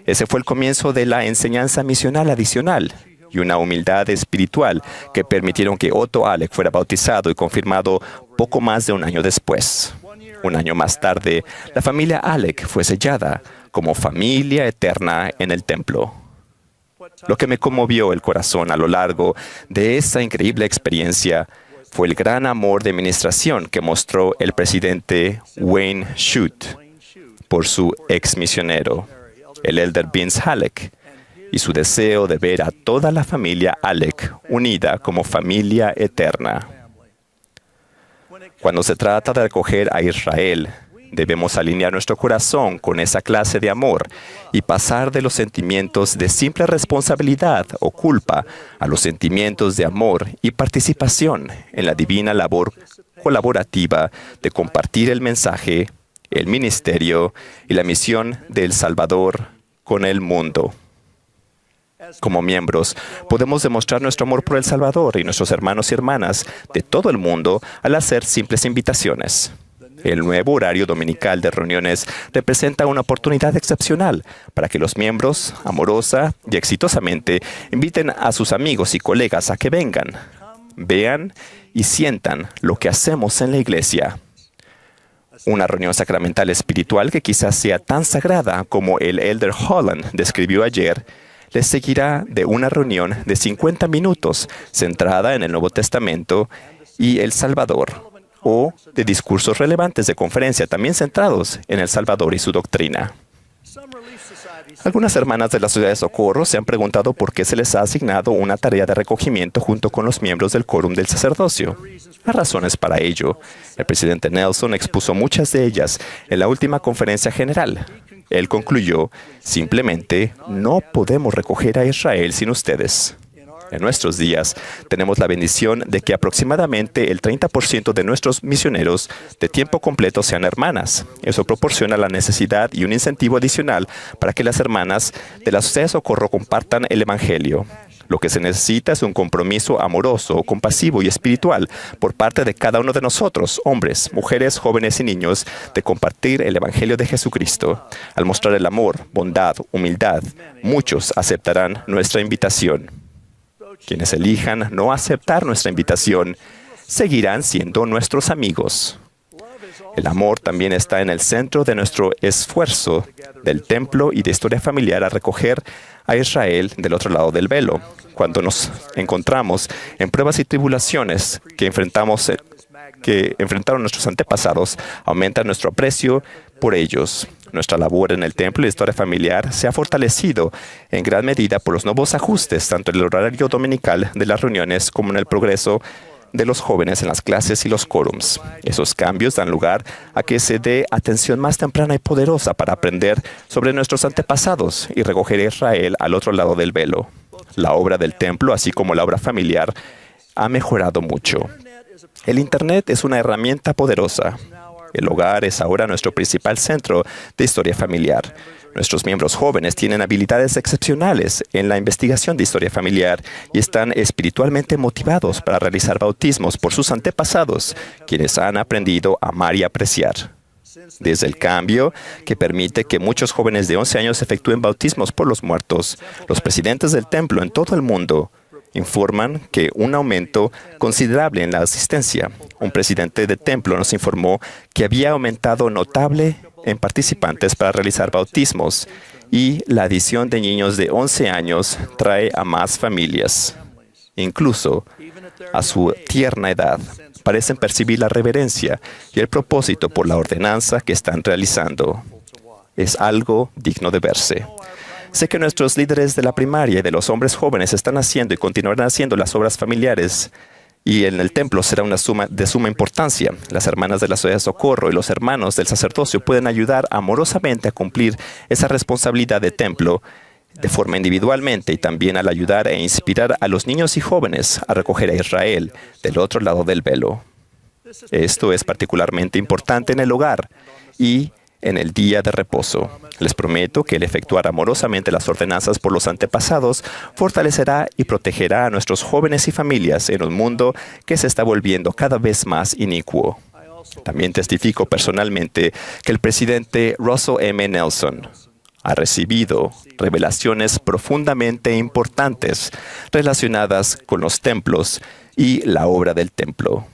Ese fue el comienzo de la enseñanza misional adicional y una humildad espiritual que permitieron que Otto Alec fuera bautizado y confirmado poco más de un año después. Un año más tarde, la familia Alec fue sellada como familia eterna en el templo. Lo que me conmovió el corazón a lo largo de esta increíble experiencia fue el gran amor de administración que mostró el presidente Wayne Shute por su ex misionero, el elder Vince Alec, y su deseo de ver a toda la familia Alec unida como familia eterna. Cuando se trata de acoger a Israel, debemos alinear nuestro corazón con esa clase de amor y pasar de los sentimientos de simple responsabilidad o culpa a los sentimientos de amor y participación en la divina labor colaborativa de compartir el mensaje, el ministerio y la misión del Salvador con el mundo. Como miembros, podemos demostrar nuestro amor por el Salvador y nuestros hermanos y hermanas de todo el mundo al hacer simples invitaciones. El nuevo horario dominical de reuniones representa una oportunidad excepcional para que los miembros, amorosa y exitosamente, inviten a sus amigos y colegas a que vengan, vean y sientan lo que hacemos en la iglesia. Una reunión sacramental espiritual que quizás sea tan sagrada como el Elder Holland describió ayer, les seguirá de una reunión de 50 minutos centrada en el Nuevo Testamento y el Salvador, o de discursos relevantes de conferencia también centrados en el Salvador y su doctrina. Algunas hermanas de la Sociedad de Socorro se han preguntado por qué se les ha asignado una tarea de recogimiento junto con los miembros del quórum del sacerdocio. Hay razones para ello. El presidente Nelson expuso muchas de ellas en la última conferencia general. Él concluyó, simplemente no podemos recoger a Israel sin ustedes. En nuestros días, tenemos la bendición de que aproximadamente el 30% de nuestros misioneros de tiempo completo sean hermanas. Eso proporciona la necesidad y un incentivo adicional para que las hermanas de la Sociedad de Socorro compartan el Evangelio. Lo que se necesita es un compromiso amoroso, compasivo y espiritual por parte de cada uno de nosotros, hombres, mujeres, jóvenes y niños, de compartir el Evangelio de Jesucristo. Al mostrar el amor, bondad, humildad, muchos aceptarán nuestra invitación. Quienes elijan no aceptar nuestra invitación seguirán siendo nuestros amigos. El amor también está en el centro de nuestro esfuerzo del templo y de historia familiar a recoger a Israel del otro lado del velo. Cuando nos encontramos en pruebas y tribulaciones que enfrentaron nuestros antepasados, aumenta nuestro aprecio por ellos. Nuestra labor en el templo y la historia familiar se ha fortalecido en gran medida por los nuevos ajustes, tanto en el horario dominical de las reuniones como en el progreso de los jóvenes en las clases y los quórums. Esos cambios dan lugar a que se dé atención más temprana y poderosa para aprender sobre nuestros antepasados y recoger a Israel al otro lado del velo. La obra del templo, así como la obra familiar, ha mejorado mucho. El Internet es una herramienta poderosa. El hogar es ahora nuestro principal centro de historia familiar. Nuestros miembros jóvenes tienen habilidades excepcionales en la investigación de historia familiar y están espiritualmente motivados para realizar bautismos por sus antepasados, quienes han aprendido a amar y apreciar. Desde el cambio que permite que muchos jóvenes de 11 años efectúen bautismos por los muertos, los presidentes del templo en todo el mundo informan que un aumento considerable en la asistencia. Un presidente de templo nos informó que había aumentado notable en participantes para realizar bautismos y la adición de niños de 11 años trae a más familias. Incluso a su tierna edad, parecen percibir la reverencia y el propósito por la ordenanza que están realizando. Es algo digno de verse. Sé que nuestros líderes de la primaria y de los hombres jóvenes están haciendo y continuarán haciendo las obras familiares y en el templo será de suma importancia. Las hermanas de la Sociedad de Socorro y los hermanos del sacerdocio pueden ayudar amorosamente a cumplir esa responsabilidad de templo de forma individualmente y también al ayudar e inspirar a los niños y jóvenes a recoger a Israel del otro lado del velo. Esto es particularmente importante en el hogar y en el día de reposo. Les prometo que el efectuar amorosamente las ordenanzas por los antepasados fortalecerá y protegerá a nuestros jóvenes y familias en un mundo que se está volviendo cada vez más inicuo. También testifico personalmente que el presidente Russell M. Nelson ha recibido revelaciones profundamente importantes relacionadas con los templos y la obra del templo.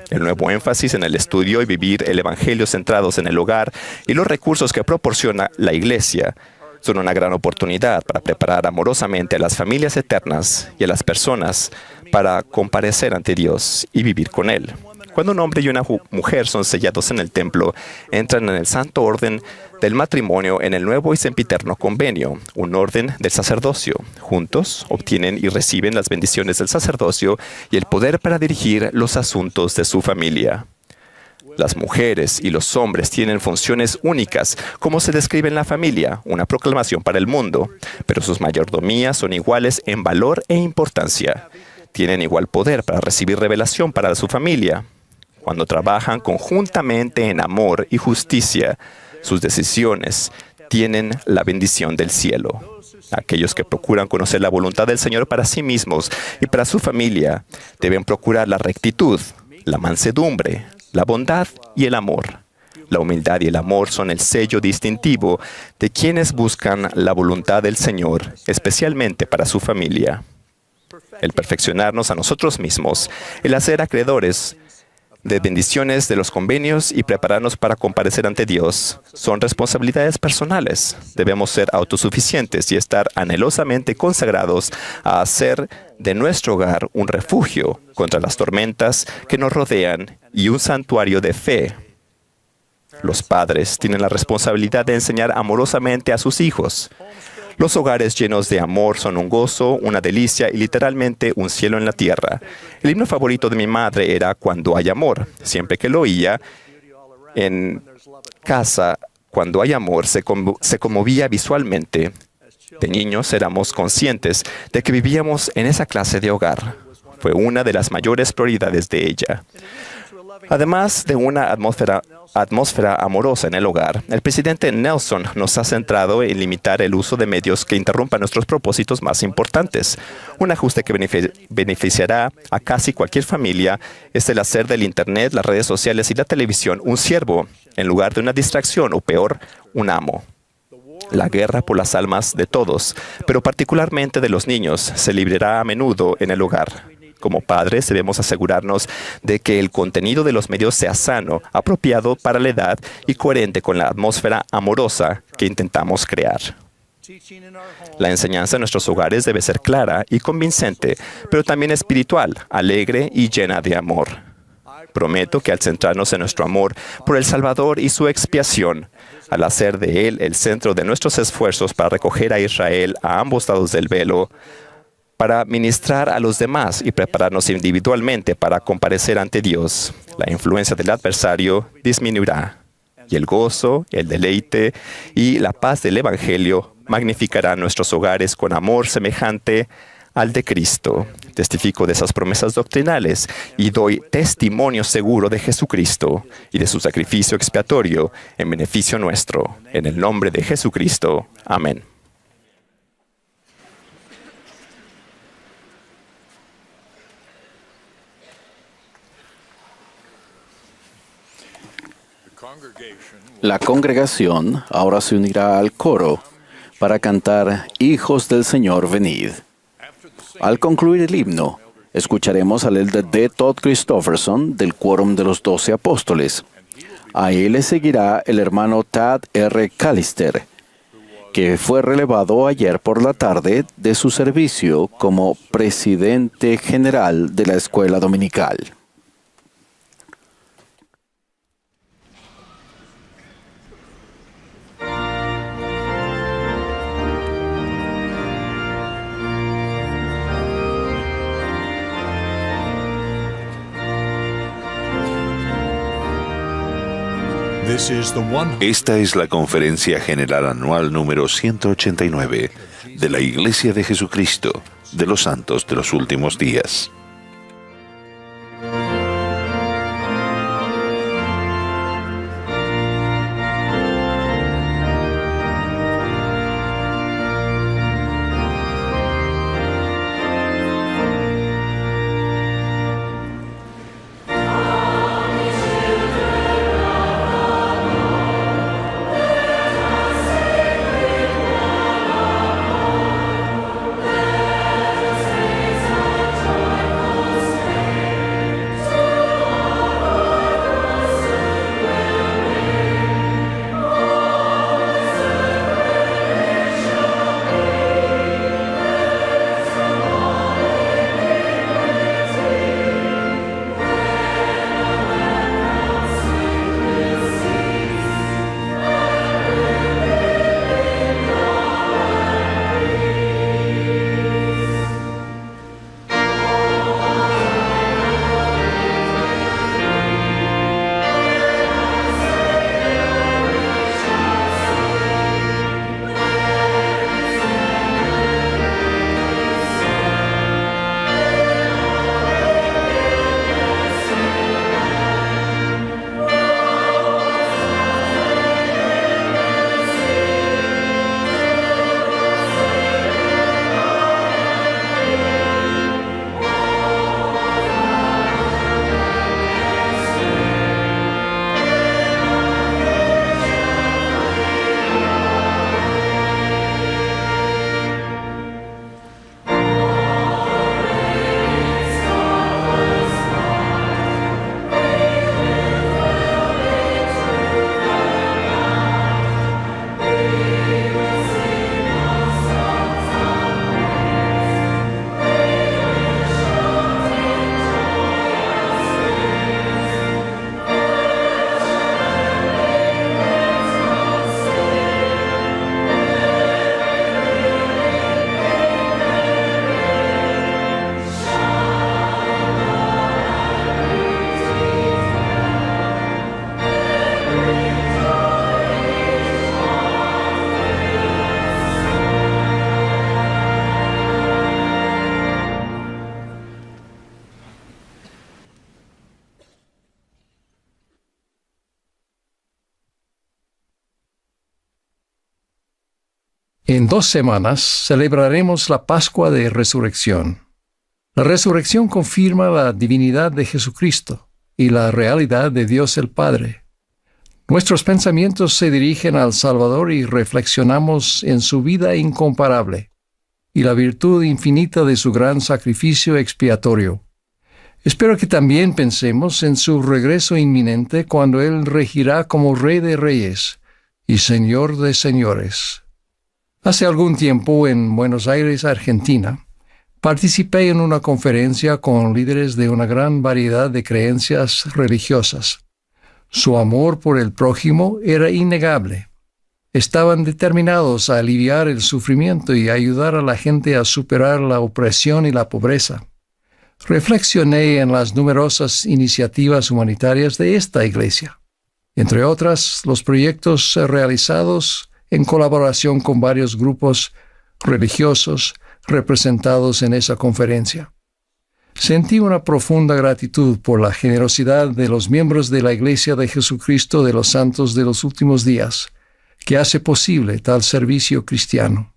El nuevo énfasis en el estudio y vivir el Evangelio centrados en el hogar y los recursos que proporciona la Iglesia son una gran oportunidad para preparar amorosamente a las familias eternas y a las personas para comparecer ante Dios y vivir con Él. Cuando un hombre y una mujer son sellados en el templo, entran en el santo orden del matrimonio en el nuevo y sempiterno convenio, un orden del sacerdocio. Juntos obtienen y reciben las bendiciones del sacerdocio y el poder para dirigir los asuntos de su familia. Las mujeres y los hombres tienen funciones únicas, como se describe en la familia, una proclamación para el mundo, pero sus mayordomías son iguales en valor e importancia. Tienen igual poder para recibir revelación para su familia. Cuando trabajan conjuntamente en amor y justicia, sus decisiones tienen la bendición del cielo. Aquellos que procuran conocer la voluntad del Señor para sí mismos y para su familia deben procurar la rectitud, la mansedumbre, la bondad y el amor. La humildad y el amor son el sello distintivo de quienes buscan la voluntad del Señor, especialmente para su familia. El perfeccionarnos a nosotros mismos, el hacer acreedores de bendiciones de los convenios y prepararnos para comparecer ante Dios son responsabilidades personales. Debemos ser autosuficientes y estar anhelosamente consagrados a hacer de nuestro hogar un refugio contra las tormentas que nos rodean y un santuario de fe. Los padres tienen la responsabilidad de enseñar amorosamente a sus hijos. Los hogares llenos de amor son un gozo, una delicia y literalmente un cielo en la tierra. El himno favorito de mi madre era Cuando hay amor. Siempre que lo oía en casa, Cuando hay amor, se conmovía visualmente. De niños éramos conscientes de que vivíamos en esa clase de hogar. Fue una de las mayores prioridades de ella. Además de una atmósfera amorosa en el hogar, el presidente Nelson nos ha centrado en limitar el uso de medios que interrumpan nuestros propósitos más importantes. Un ajuste que beneficiará a casi cualquier familia es el hacer del Internet, las redes sociales y la televisión un siervo, en lugar de una distracción o peor, un amo. La guerra por las almas de todos, pero particularmente de los niños, se librará a menudo en el hogar. Como padres debemos asegurarnos de que el contenido de los medios sea sano, apropiado para la edad y coherente con la atmósfera amorosa que intentamos crear. La enseñanza en nuestros hogares debe ser clara y convincente, pero también espiritual, alegre y llena de amor. Prometo que al centrarnos en nuestro amor por el Salvador y su expiación, al hacer de Él el centro de nuestros esfuerzos para recoger a Israel a ambos lados del velo, para ministrar a los demás y prepararnos individualmente para comparecer ante Dios, la influencia del adversario disminuirá, y el gozo, el deleite y la paz del Evangelio magnificarán nuestros hogares con amor semejante al de Cristo. Testifico de esas promesas doctrinales y doy testimonio seguro de Jesucristo y de su sacrificio expiatorio en beneficio nuestro. En el nombre de Jesucristo. Amén. La congregación ahora se unirá al coro para cantar Hijos del Señor, venid. Al concluir el himno, escucharemos al elder D. Todd Christofferson del Quórum de los 12 Apóstoles. A él le seguirá el hermano Tad R. Callister, que fue relevado ayer por la tarde de su servicio como presidente general de la escuela dominical. Esta es la Conferencia General Anual número 189 de la Iglesia de Jesucristo de los Santos de los Últimos Días. En 2 semanas celebraremos la Pascua de Resurrección. La resurrección confirma la divinidad de Jesucristo y la realidad de Dios el Padre. Nuestros pensamientos se dirigen al Salvador y reflexionamos en su vida incomparable y la virtud infinita de su gran sacrificio expiatorio. Espero que también pensemos en su regreso inminente cuando Él regirá como Rey de Reyes y Señor de Señores. Hace algún tiempo en Buenos Aires, Argentina, participé en una conferencia con líderes de una gran variedad de creencias religiosas. Su amor por el prójimo era innegable. Estaban determinados a aliviar el sufrimiento y ayudar a la gente a superar la opresión y la pobreza. Reflexioné en las numerosas iniciativas humanitarias de esta iglesia, entre otras los proyectos realizados en colaboración con varios grupos religiosos representados en esa conferencia. Sentí una profunda gratitud por la generosidad de los miembros de la Iglesia de Jesucristo de los Santos de los Últimos Días, que hace posible tal servicio cristiano.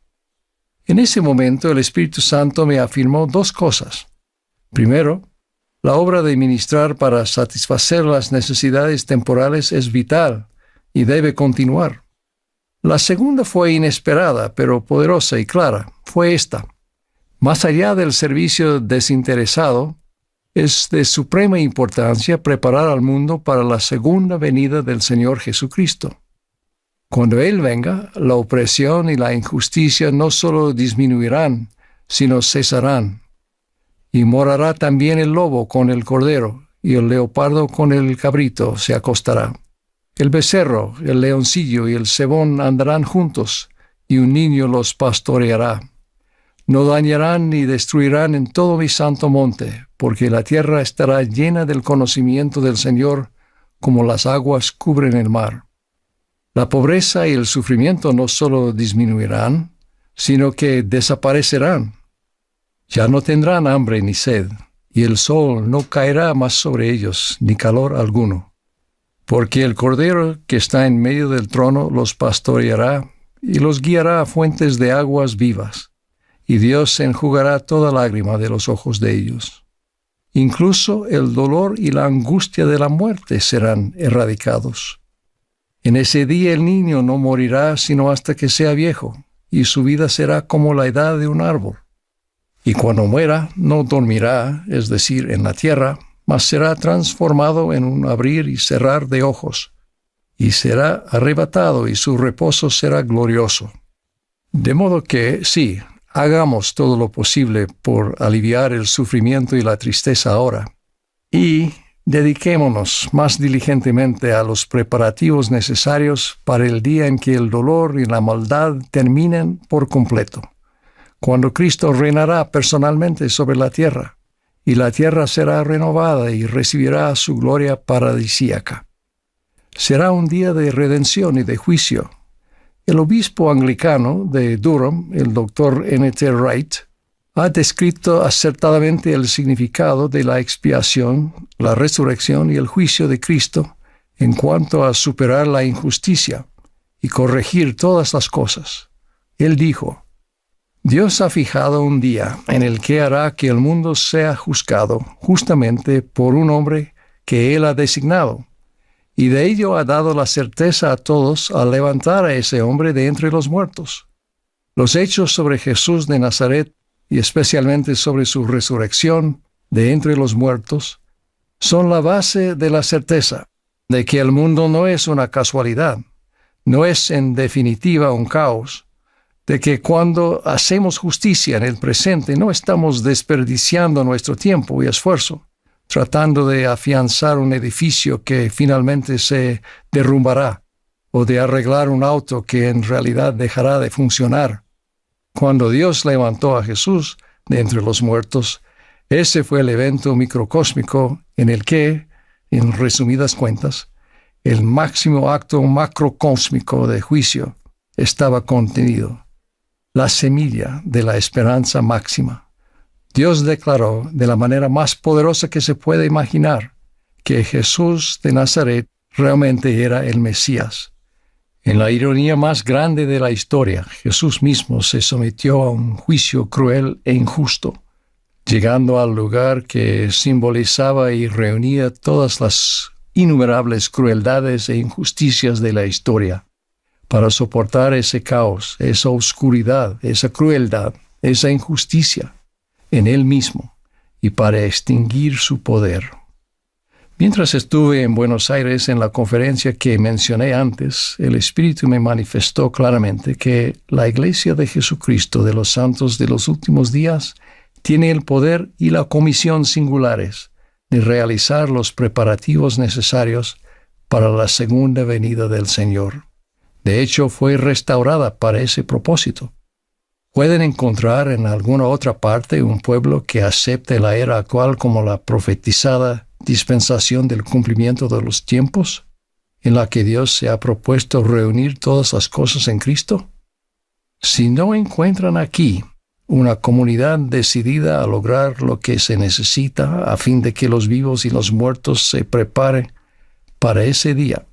En ese momento el Espíritu Santo me afirmó 2 cosas. Primero, la obra de ministrar para satisfacer las necesidades temporales es vital y debe continuar. La segunda fue inesperada, pero poderosa y clara. Fue esta. Más allá del servicio desinteresado, es de suprema importancia preparar al mundo para la segunda venida del Señor Jesucristo. Cuando Él venga, la opresión y la injusticia no solo disminuirán, sino cesarán. Y morará también el lobo con el cordero, y el leopardo con el cabrito se acostará. El becerro, el leoncillo y el cebón andarán juntos, y un niño los pastoreará. No dañarán ni destruirán en todo mi santo monte, porque la tierra estará llena del conocimiento del Señor, como las aguas cubren el mar. La pobreza y el sufrimiento no solo disminuirán, sino que desaparecerán. Ya no tendrán hambre ni sed, y el sol no caerá más sobre ellos, ni calor alguno. Porque el Cordero que está en medio del trono los pastoreará y los guiará a fuentes de aguas vivas, y Dios enjugará toda lágrima de los ojos de ellos. Incluso el dolor y la angustia de la muerte serán erradicados. En ese día el niño no morirá sino hasta que sea viejo, y su vida será como la edad de un árbol. Y cuando muera, no dormirá, es decir, en la tierra, mas será transformado en un abrir y cerrar de ojos, y será arrebatado, y su reposo será glorioso. De modo que, sí, hagamos todo lo posible por aliviar el sufrimiento y la tristeza ahora, y dediquémonos más diligentemente a los preparativos necesarios para el día en que el dolor y la maldad terminen por completo, cuando Cristo reinará personalmente sobre la tierra, y la tierra será renovada y recibirá su gloria paradisíaca. Será un día de redención y de juicio. El obispo anglicano de Durham, el Dr. N.T. Wright, ha descrito acertadamente el significado de la expiación, la resurrección y el juicio de Cristo en cuanto a superar la injusticia y corregir todas las cosas. Él dijo: Dios ha fijado un día en el que hará que el mundo sea juzgado justamente por un hombre que Él ha designado, y de ello ha dado la certeza a todos al levantar a ese hombre de entre los muertos. Los hechos sobre Jesús de Nazaret, y especialmente sobre su resurrección de entre los muertos, son la base de la certeza de que el mundo no es una casualidad, no es en definitiva un caos, de que cuando hacemos justicia en el presente no estamos desperdiciando nuestro tiempo y esfuerzo, tratando de afianzar un edificio que finalmente se derrumbará, o de arreglar un auto que en realidad dejará de funcionar. Cuando Dios levantó a Jesús de entre los muertos, ese fue el evento microcósmico en el que, en resumidas cuentas, el máximo acto macrocósmico de juicio estaba contenido. La semilla de la esperanza máxima. Dios declaró de la manera más poderosa que se puede imaginar que Jesús de Nazaret realmente era el Mesías, En la ironía más grande de la historia, Jesús mismo se sometió a un juicio cruel e injusto, llegando al lugar que simbolizaba y reunía todas las innumerables crueldades e injusticias de la historia, para soportar ese caos, esa oscuridad, esa crueldad, esa injusticia en Él mismo y para extinguir su poder. Mientras estuve en Buenos Aires en la conferencia que mencioné antes, el Espíritu me manifestó claramente que la Iglesia de Jesucristo de los Santos de los Últimos Días tiene el poder y la comisión singulares de realizar los preparativos necesarios para la segunda venida del Señor. De hecho, fue restaurada para ese propósito. ¿Pueden encontrar en alguna otra parte un pueblo que acepte la era actual como la profetizada dispensación del cumplimiento de los tiempos, en la que Dios se ha propuesto reunir todas las cosas en Cristo? Si no encuentran aquí una comunidad decidida a lograr lo que se necesita a fin de que los vivos y los muertos se preparen para ese día,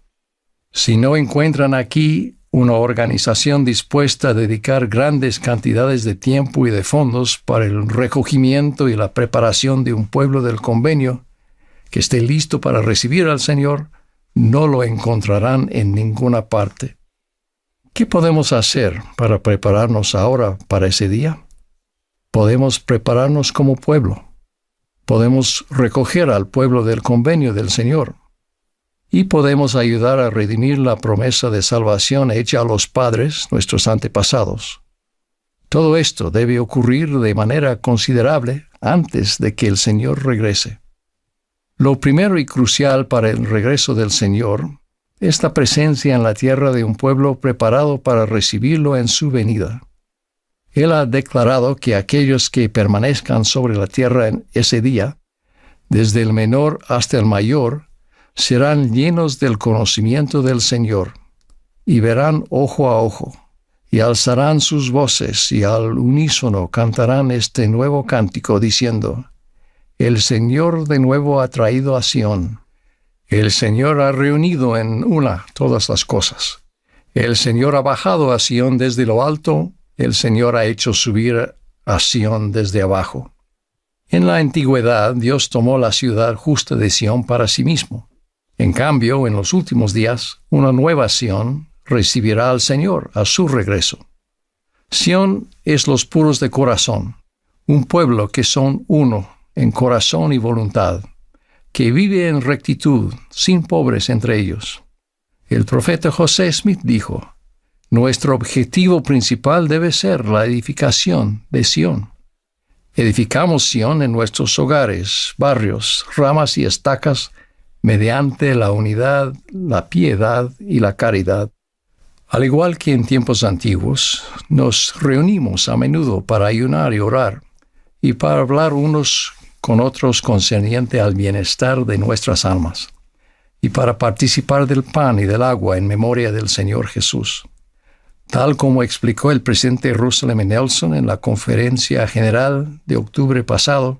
si no encuentran aquí una organización dispuesta a dedicar grandes cantidades de tiempo y de fondos para el recogimiento y la preparación de un pueblo del convenio que esté listo para recibir al Señor, no lo encontrarán en ninguna parte. ¿Qué podemos hacer para prepararnos ahora para ese día? Podemos prepararnos como pueblo. Podemos recoger al pueblo del convenio del Señor. Y podemos ayudar a redimir la promesa de salvación hecha a los padres, nuestros antepasados. Todo esto debe ocurrir de manera considerable antes de que el Señor regrese. Lo primero y crucial para el regreso del Señor es la presencia en la tierra de un pueblo preparado para recibirlo en su venida. Él ha declarado que aquellos que permanezcan sobre la tierra en ese día, desde el menor hasta el mayor, serán llenos del conocimiento del Señor, y verán ojo a ojo, y alzarán sus voces, y al unísono cantarán este nuevo cántico, diciendo: El Señor de nuevo ha traído a Sión. El Señor ha reunido en una todas las cosas. El Señor ha bajado a Sión desde lo alto, el Señor ha hecho subir a Sión desde abajo. En la antigüedad, Dios tomó la ciudad justa de Sión para sí mismo. En cambio, en los últimos días, una nueva Sión recibirá al Señor a su regreso. Sión es los puros de corazón, un pueblo que son uno en corazón y voluntad, que vive en rectitud, sin pobres entre ellos. El profeta José Smith dijo: nuestro objetivo principal debe ser la edificación de Sión. Edificamos Sión en nuestros hogares, barrios, ramas y estacas, mediante la unidad, la piedad y la caridad. Al igual que en tiempos antiguos, nos reunimos a menudo para ayunar y orar, y para hablar unos con otros concerniente al bienestar de nuestras almas, y para participar del pan y del agua en memoria del Señor Jesús. Tal como explicó el presidente Russell M. Nelson en la Conferencia General de octubre pasado,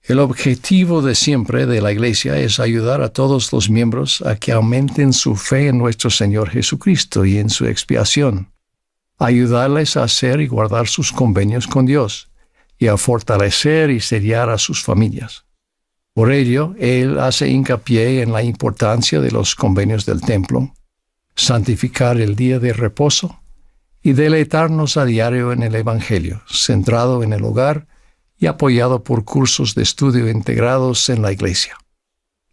el objetivo de siempre de la Iglesia es ayudar a todos los miembros a que aumenten su fe en nuestro Señor Jesucristo y en su expiación, ayudarles a hacer y guardar sus convenios con Dios, y a fortalecer y sellar a sus familias. Por ello, él hace hincapié en la importancia de los convenios del templo, santificar el día de reposo y deleitarnos a diario en el Evangelio, centrado en el hogar y apoyado por cursos de estudio integrados en la Iglesia.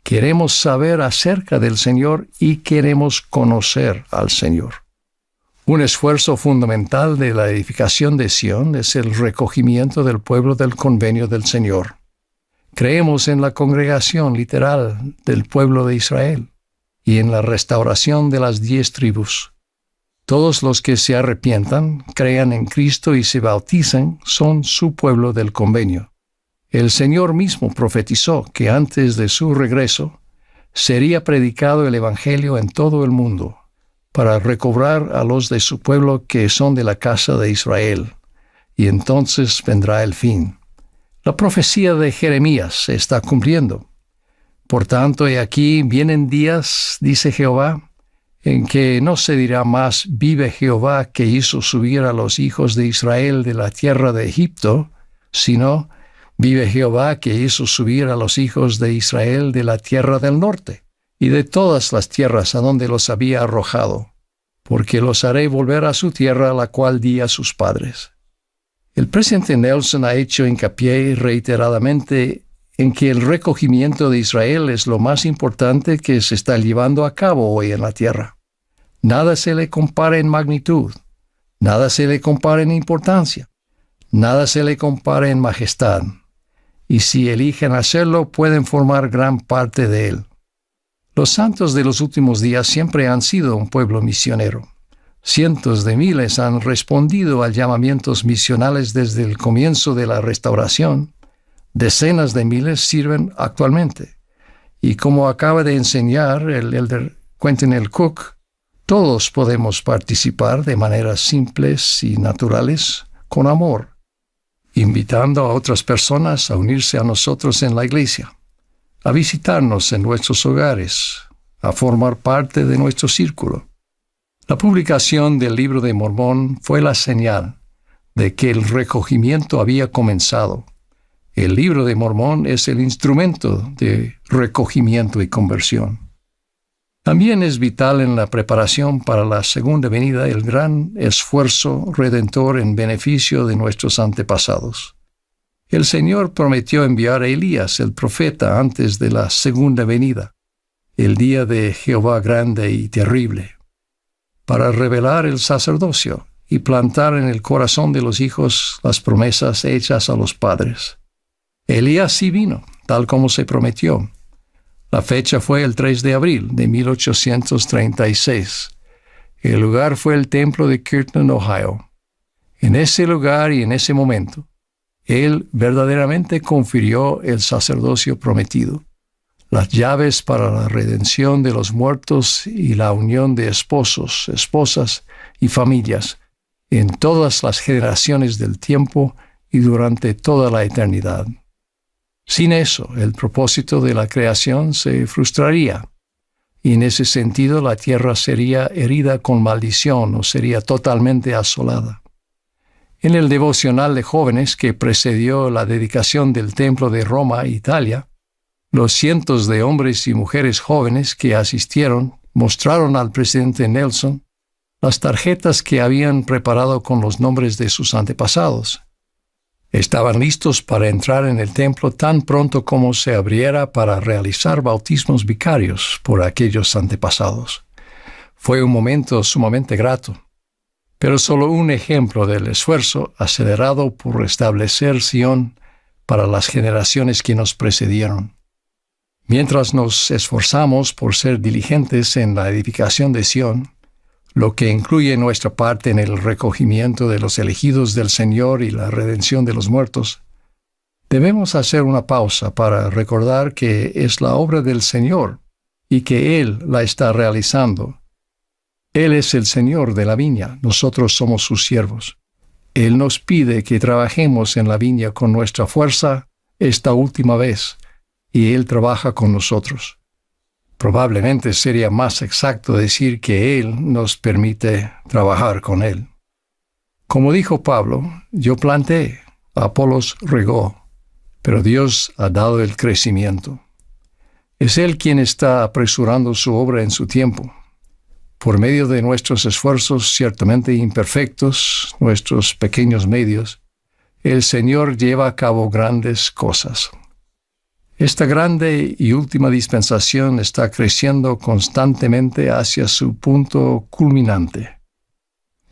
Queremos saber acerca del Señor y queremos conocer al Señor. Un esfuerzo fundamental de la edificación de Sión es el recogimiento del pueblo del convenio del Señor. Creemos en la congregación literal del pueblo de Israel y en la restauración de las 10 tribus. Todos los que se arrepientan, crean en Cristo y se bauticen son su pueblo del convenio. El Señor mismo profetizó que antes de su regreso sería predicado el Evangelio en todo el mundo, para recobrar a los de su pueblo que son de la casa de Israel, y entonces vendrá el fin. La profecía de Jeremías se está cumpliendo. Por tanto, he aquí vienen días, dice Jehová, en que no se dirá más, vive Jehová que hizo subir a los hijos de Israel de la tierra de Egipto, sino, vive Jehová que hizo subir a los hijos de Israel de la tierra del norte, y de todas las tierras a donde los había arrojado, porque los haré volver a su tierra, la cual di a sus padres. El presidente Nelson ha hecho hincapié reiteradamente en que el recogimiento de Israel es lo más importante que se está llevando a cabo hoy en la tierra. Nada se le compara en magnitud, nada se le compara en importancia, nada se le compara en majestad, y si eligen hacerlo pueden formar gran parte de él. Los santos de los últimos días siempre han sido un pueblo misionero. Cientos de miles han respondido a llamamientos misionales desde el comienzo de la restauración. Decenas de miles sirven actualmente. Y como acaba de enseñar el elder Quentin L. Cook, todos podemos participar de maneras simples y naturales, con amor, invitando a otras personas a unirse a nosotros en la iglesia, a visitarnos en nuestros hogares, a formar parte de nuestro círculo. La publicación del Libro de Mormón fue la señal de que el recogimiento había comenzado. El Libro de Mormón es el instrumento de recogimiento y conversión. También es vital en la preparación para la segunda venida el gran esfuerzo redentor en beneficio de nuestros antepasados. El Señor prometió enviar a Elías, el profeta, antes de la segunda venida, el día de Jehová grande y terrible, para revelar el sacerdocio y plantar en el corazón de los hijos las promesas hechas a los padres. Elías sí vino, tal como se prometió. La fecha fue el 3 de abril de 1836. El lugar fue el templo de Kirtland, Ohio. En ese lugar y en ese momento, Él verdaderamente confirió el sacerdocio prometido, las llaves para la redención de los muertos y la unión de esposos, esposas y familias en todas las generaciones del tiempo y durante toda la eternidad. Sin eso, el propósito de la creación se frustraría, y en ese sentido la tierra sería herida con maldición o sería totalmente asolada. En el devocional de jóvenes que precedió la dedicación del Templo de Roma, Italia, los cientos de hombres y mujeres jóvenes que asistieron mostraron al presidente Nelson las tarjetas que habían preparado con los nombres de sus antepasados. Estaban listos para entrar en el templo tan pronto como se abriera para realizar bautismos vicarios por aquellos antepasados. Fue un momento sumamente grato, pero solo un ejemplo del esfuerzo acelerado por restablecer Sion para las generaciones que nos precedieron. Mientras nos esforzamos por ser diligentes en la edificación de Sion, lo que incluye nuestra parte en el recogimiento de los elegidos del Señor y la redención de los muertos, debemos hacer una pausa para recordar que es la obra del Señor y que Él la está realizando. Él es el Señor de la viña, nosotros somos sus siervos. Él nos pide que trabajemos en la viña con nuestra fuerza esta última vez, y Él trabaja con nosotros. Probablemente sería más exacto decir que Él nos permite trabajar con Él. Como dijo Pablo, yo planté, Apolos regó, pero Dios ha dado el crecimiento. Es Él quien está apresurando su obra en su tiempo. Por medio de nuestros esfuerzos ciertamente imperfectos, nuestros pequeños medios, el Señor lleva a cabo grandes cosas. Esta grande y última dispensación está creciendo constantemente hacia su punto culminante,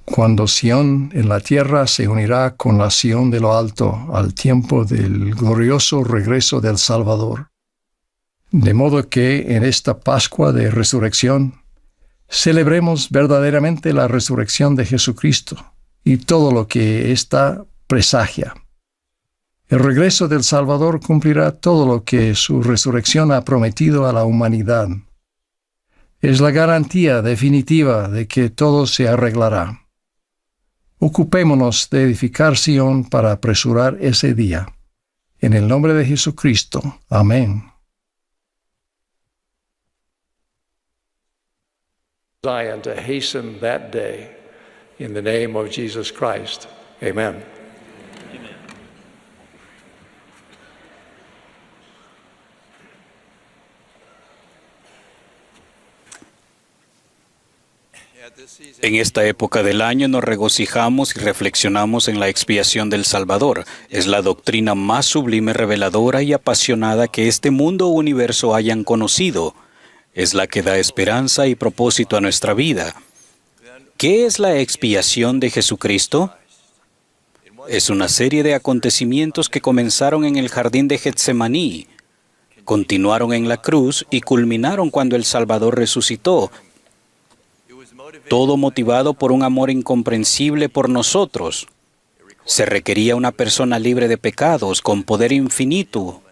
cuando Sion en la tierra se unirá con la Sion de lo alto al tiempo del glorioso regreso del Salvador. De modo que en esta Pascua de Resurrección celebremos verdaderamente la resurrección de Jesucristo y todo lo que ésta presagia. El regreso del Salvador cumplirá todo lo que su resurrección ha prometido a la humanidad. Es la garantía definitiva de que todo se arreglará. Ocupémonos de edificar Sion para apresurar ese día. En el nombre de Jesucristo. Amén. Zion to hasten that day. In the name of Jesus Christ. Amen. En esta época del año nos regocijamos y reflexionamos en la expiación del Salvador. Es la doctrina más sublime, reveladora y apasionada que este mundo o universo hayan conocido. Es la que da esperanza y propósito a nuestra vida. ¿Qué es la expiación de Jesucristo? Es una serie de acontecimientos que comenzaron en el jardín de Getsemaní, continuaron en la cruz y culminaron cuando el Salvador resucitó. Todo motivado por un amor incomprensible por nosotros. Se requería una persona libre de pecados, con poder infinito,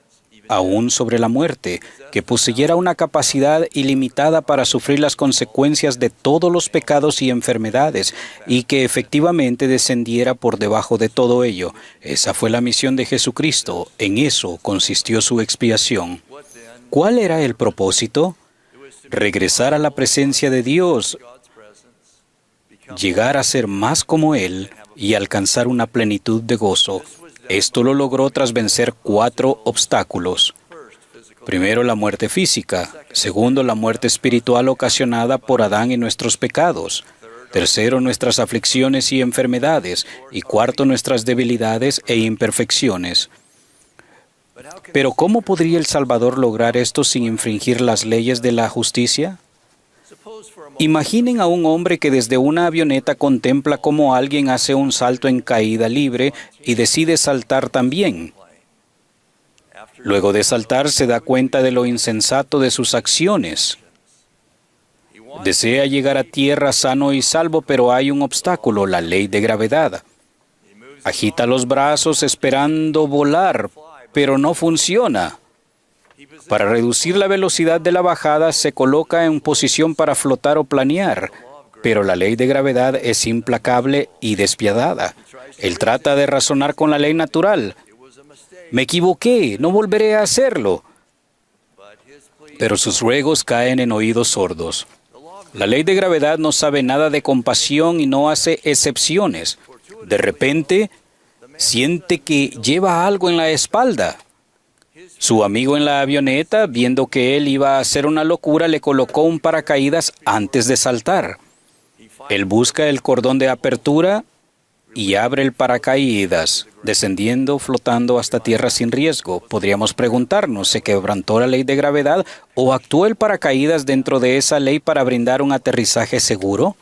aún sobre la muerte, que poseyera una capacidad ilimitada para sufrir las consecuencias de todos los pecados y enfermedades, y que efectivamente descendiera por debajo de todo ello. Esa fue la misión de Jesucristo. En eso consistió su expiación. ¿Cuál era el propósito? Regresar a la presencia de Dios, llegar a ser más como Él y alcanzar una plenitud de gozo. Esto lo logró tras vencer 4 obstáculos. Primero, la muerte física. Segundo, la muerte espiritual ocasionada por Adán y nuestros pecados. Tercero, nuestras aflicciones y enfermedades. Y cuarto, nuestras debilidades e imperfecciones. Pero ¿cómo podría el Salvador lograr esto sin infringir las leyes de la justicia? Imaginen a un hombre que desde una avioneta contempla cómo alguien hace un salto en caída libre y decide saltar también. Luego de saltar se da cuenta de lo insensato de sus acciones. Desea llegar a tierra sano y salvo, pero hay un obstáculo, la ley de gravedad. Agita los brazos esperando volar, pero no funciona. Para reducir la velocidad de la bajada, se coloca en posición para flotar o planear, pero la ley de gravedad es implacable y despiadada. Él trata de razonar con la ley natural. Me equivoqué, no volveré a hacerlo. Pero sus ruegos caen en oídos sordos. La ley de gravedad no sabe nada de compasión y no hace excepciones. De repente, siente que lleva algo en la espalda. Su amigo en la avioneta, viendo que él iba a hacer una locura, le colocó un paracaídas antes de saltar. Él busca el cordón de apertura y abre el paracaídas, descendiendo, flotando hasta tierra sin riesgo. Podríamos preguntarnos, ¿se quebrantó la ley de gravedad o actuó el paracaídas dentro de esa ley para brindar un aterrizaje seguro?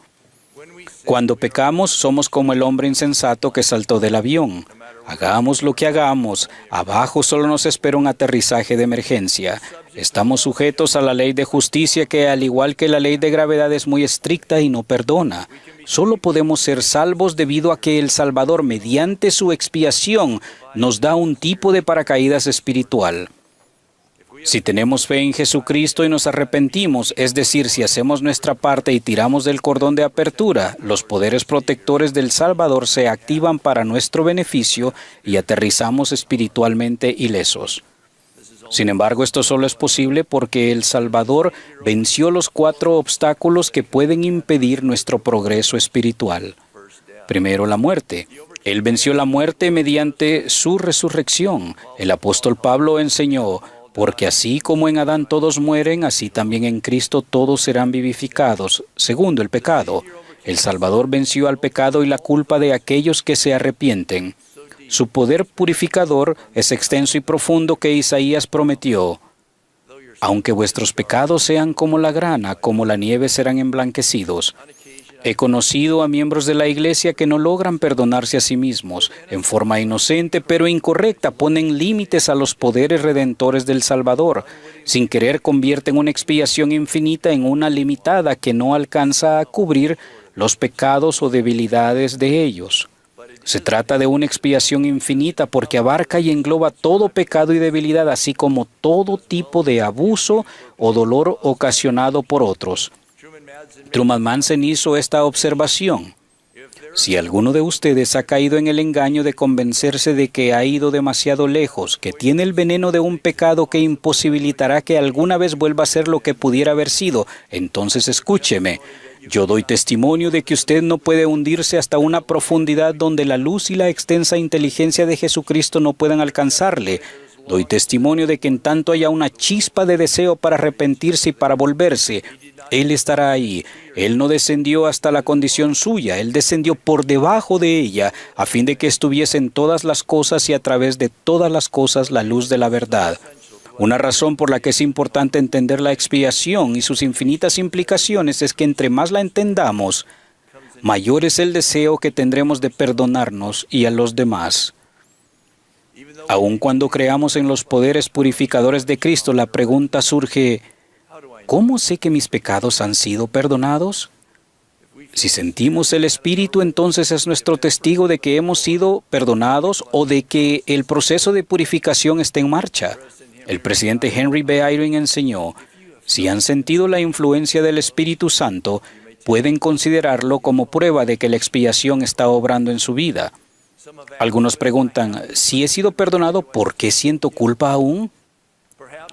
Cuando pecamos, somos como el hombre insensato que saltó del avión. Hagamos lo que hagamos, abajo solo nos espera un aterrizaje de emergencia. Estamos sujetos a la ley de justicia que, al igual que la ley de gravedad, es muy estricta y no perdona. Solo podemos ser salvos debido a que el Salvador, mediante su expiación, nos da un tipo de paracaídas espiritual. Si tenemos fe en Jesucristo y nos arrepentimos, es decir, si hacemos nuestra parte y tiramos del cordón de apertura, los poderes protectores del Salvador se activan para nuestro beneficio y aterrizamos espiritualmente ilesos. Sin embargo, esto solo es posible porque el Salvador venció los 4 obstáculos que pueden impedir nuestro progreso espiritual. Primero, la muerte. Él venció la muerte mediante su resurrección. El apóstol Pablo enseñó: porque así como en Adán todos mueren, así también en Cristo todos serán vivificados. Segundo, el pecado. El Salvador venció al pecado y la culpa de aquellos que se arrepienten. Su poder purificador es extenso y profundo que Isaías prometió. Aunque vuestros pecados sean como la grana, como la nieve serán emblanquecidos. He conocido a miembros de la Iglesia que no logran perdonarse a sí mismos. En forma inocente pero incorrecta ponen límites a los poderes redentores del Salvador. Sin querer convierten una expiación infinita en una limitada que no alcanza a cubrir los pecados o debilidades de ellos. Se trata de una expiación infinita porque abarca y engloba todo pecado y debilidad, así como todo tipo de abuso o dolor ocasionado por otros. Truman Madsen hizo esta observación: si alguno de ustedes ha caído en el engaño de convencerse de que ha ido demasiado lejos, que tiene el veneno de un pecado que imposibilitará que alguna vez vuelva a ser lo que pudiera haber sido, entonces escúcheme. Yo doy testimonio de que usted no puede hundirse hasta una profundidad donde la luz y la extensa inteligencia de Jesucristo no puedan alcanzarle. Doy testimonio de que en tanto haya una chispa de deseo para arrepentirse y para volverse, Él estará ahí. Él no descendió hasta la condición suya, Él descendió por debajo de ella, a fin de que estuviese en todas las cosas y a través de todas las cosas la luz de la verdad. Una razón por la que es importante entender la expiación y sus infinitas implicaciones es que entre más la entendamos, mayor es el deseo que tendremos de perdonarnos y a los demás. Aun cuando creamos en los poderes purificadores de Cristo, la pregunta surge: ¿cómo sé que mis pecados han sido perdonados? Si sentimos el Espíritu, entonces es nuestro testigo de que hemos sido perdonados o de que el proceso de purificación está en marcha. El presidente Henry B. Eyring enseñó: si han sentido la influencia del Espíritu Santo, pueden considerarlo como prueba de que la expiación está obrando en su vida. Algunos preguntan: si he sido perdonado, ¿por qué siento culpa aún?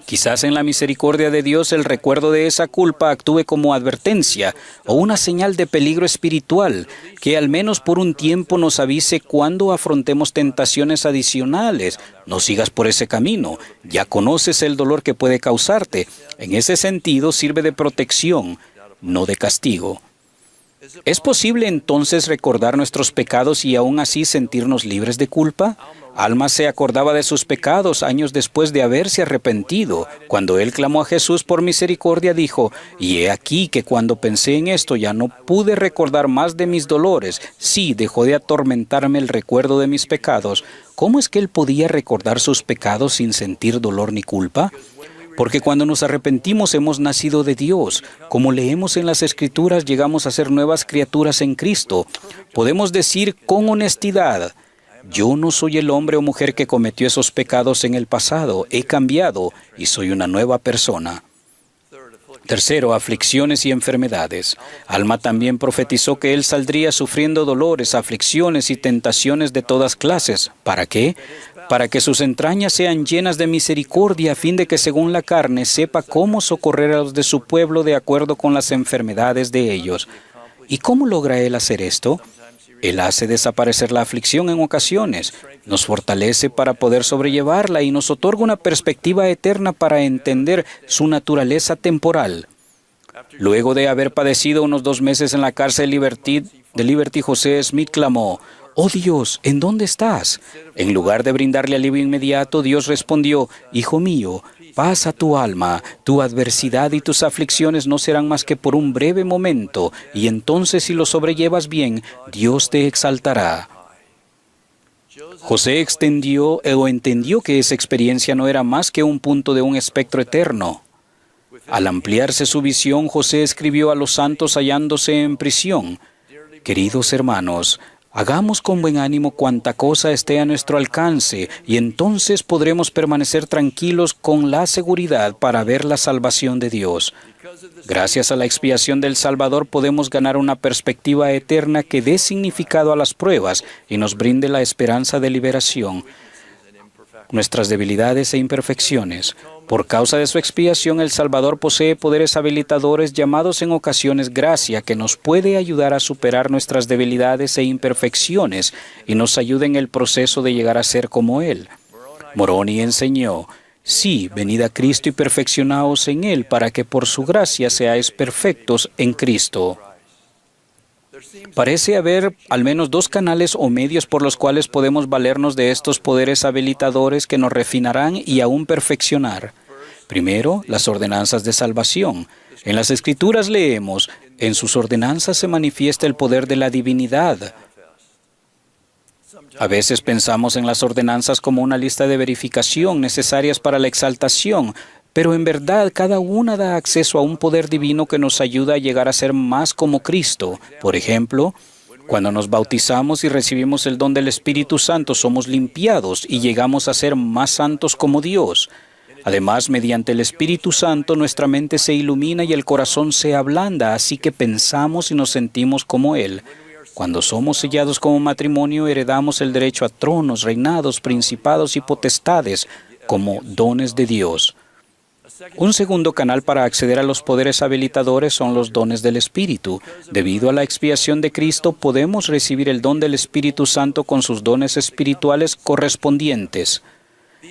Quizás en la misericordia de Dios el recuerdo de esa culpa actúe como advertencia o una señal de peligro espiritual que al menos por un tiempo nos avise cuando afrontemos tentaciones adicionales. No sigas por ese camino, ya conoces el dolor que puede causarte. En ese sentido sirve de protección, no de castigo. ¿Es posible entonces recordar nuestros pecados y aún así sentirnos libres de culpa? Alma se acordaba de sus pecados años después de haberse arrepentido. Cuando él clamó a Jesús por misericordia, dijo: y he aquí que cuando pensé en esto ya no pude recordar más de mis dolores. Sí, dejó de atormentarme el recuerdo de mis pecados. ¿Cómo es que él podía recordar sus pecados sin sentir dolor ni culpa? Porque cuando nos arrepentimos hemos nacido de Dios. Como leemos en las Escrituras, llegamos a ser nuevas criaturas en Cristo. Podemos decir con honestidad: yo no soy el hombre o mujer que cometió esos pecados en el pasado. He cambiado y soy una nueva persona. Tercero, aflicciones y enfermedades. Alma también profetizó que él saldría sufriendo dolores, aflicciones y tentaciones de todas clases. ¿Para qué? Para que sus entrañas sean llenas de misericordia, a fin de que según la carne sepa cómo socorrer a los de su pueblo de acuerdo con las enfermedades de ellos. ¿Y cómo logra él hacer esto? Él hace desaparecer la aflicción en ocasiones, nos fortalece para poder sobrellevarla y nos otorga una perspectiva eterna para entender su naturaleza temporal. Luego de haber padecido unos 2 meses en la cárcel de Liberty, José Smith clamó: «Oh Dios, ¿en dónde estás?». En lugar de brindarle alivio inmediato, Dios respondió: «Hijo mío, paz a tu alma, tu adversidad y tus aflicciones no serán más que por un breve momento, y entonces si lo sobrellevas bien, Dios te exaltará». José entendió que esa experiencia no era más que un punto de un espectro eterno. Al ampliarse su visión, José escribió a los santos hallándose en prisión: «Queridos hermanos, hagamos con buen ánimo cuanta cosa esté a nuestro alcance, y entonces podremos permanecer tranquilos con la seguridad para ver la salvación de Dios. Gracias a la expiación del Salvador podemos ganar una perspectiva eterna que dé significado a las pruebas y nos brinde la esperanza de liberación. Nuestras debilidades e imperfecciones. Por causa de su expiación, el Salvador posee poderes habilitadores llamados en ocasiones gracia, que nos puede ayudar a superar nuestras debilidades e imperfecciones y nos ayuda en el proceso de llegar a ser como Él. Moroni enseñó: «Sí, venid a Cristo y perfeccionaos en Él, para que por su gracia seáis perfectos en Cristo». Parece haber al menos 2 canales o medios por los cuales podemos valernos de estos poderes habilitadores que nos refinarán y aún perfeccionar. Primero, las ordenanzas de salvación. En las Escrituras leemos: «En sus ordenanzas se manifiesta el poder de la divinidad». A veces pensamos en las ordenanzas como una lista de verificación necesarias para la exaltación, pero en verdad cada una da acceso a un poder divino que nos ayuda a llegar a ser más como Cristo. Por ejemplo, cuando nos bautizamos y recibimos el don del Espíritu Santo, somos limpiados y llegamos a ser más santos como Dios. Además, mediante el Espíritu Santo, nuestra mente se ilumina y el corazón se ablanda, así que pensamos y nos sentimos como Él. Cuando somos sellados como matrimonio, heredamos el derecho a tronos, reinados, principados y potestades como dones de Dios. Un segundo canal para acceder a los poderes habilitadores son los dones del Espíritu. Debido a la expiación de Cristo, podemos recibir el don del Espíritu Santo con sus dones espirituales correspondientes.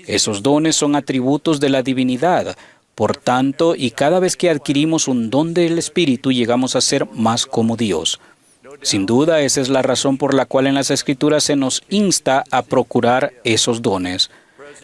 Esos dones son atributos de la divinidad. Por tanto, y cada vez que adquirimos un don del Espíritu, llegamos a ser más como Dios. Sin duda, esa es la razón por la cual en las Escrituras se nos insta a procurar esos dones.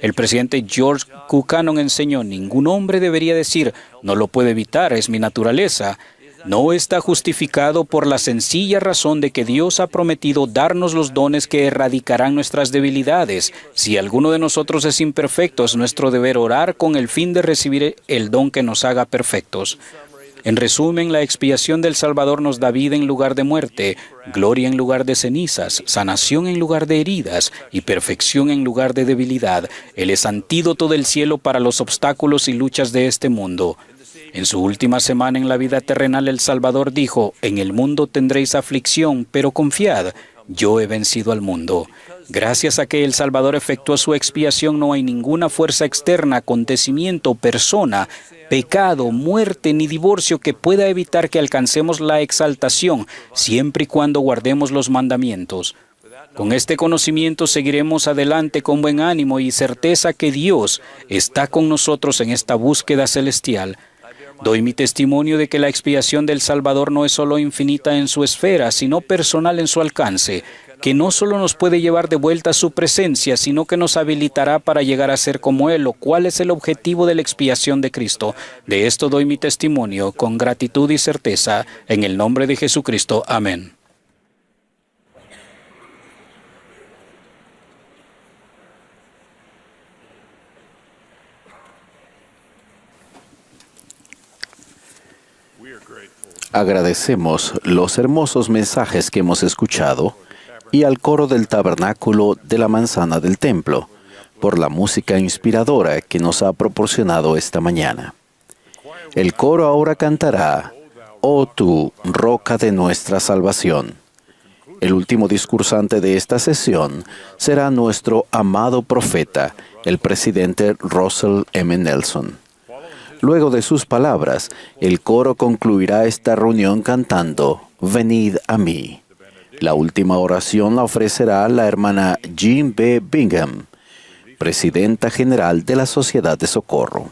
El presidente George Buchanan enseñó: ningún hombre debería decir, no lo puedo evitar, es mi naturaleza. No está justificado por la sencilla razón de que Dios ha prometido darnos los dones que erradicarán nuestras debilidades. Si alguno de nosotros es imperfecto, es nuestro deber orar con el fin de recibir el don que nos haga perfectos. En resumen, la expiación del Salvador nos da vida en lugar de muerte, gloria en lugar de cenizas, sanación en lugar de heridas y perfección en lugar de debilidad. Él es antídoto del cielo para los obstáculos y luchas de este mundo. En su última semana en la vida terrenal, el Salvador dijo: en el mundo tendréis aflicción, pero confiad, yo he vencido al mundo. Gracias a que el Salvador efectuó su expiación, no hay ninguna fuerza externa, acontecimiento, persona, pecado, muerte ni divorcio que pueda evitar que alcancemos la exaltación, siempre y cuando guardemos los mandamientos. Con este conocimiento seguiremos adelante con buen ánimo y certeza que Dios está con nosotros en esta búsqueda celestial. Doy mi testimonio de que la expiación del Salvador no es solo infinita en su esfera, sino personal en su alcance, que no solo nos puede llevar de vuelta a su presencia, sino que nos habilitará para llegar a ser como Él, lo cual es el objetivo de la expiación de Cristo. De esto doy mi testimonio con gratitud y certeza, en el nombre de Jesucristo. Amén. Agradecemos los hermosos mensajes que hemos escuchado y al coro del tabernáculo de la manzana del templo por la música inspiradora que nos ha proporcionado esta mañana. El coro ahora cantará «Oh tú, roca de nuestra salvación». El último discursante de esta sesión será nuestro amado profeta, el presidente Russell M. Nelson. Luego de sus palabras, el coro concluirá esta reunión cantando «Venid a mí». La última oración la ofrecerá la hermana Jean B. Bingham, presidenta general de la Sociedad de Socorro.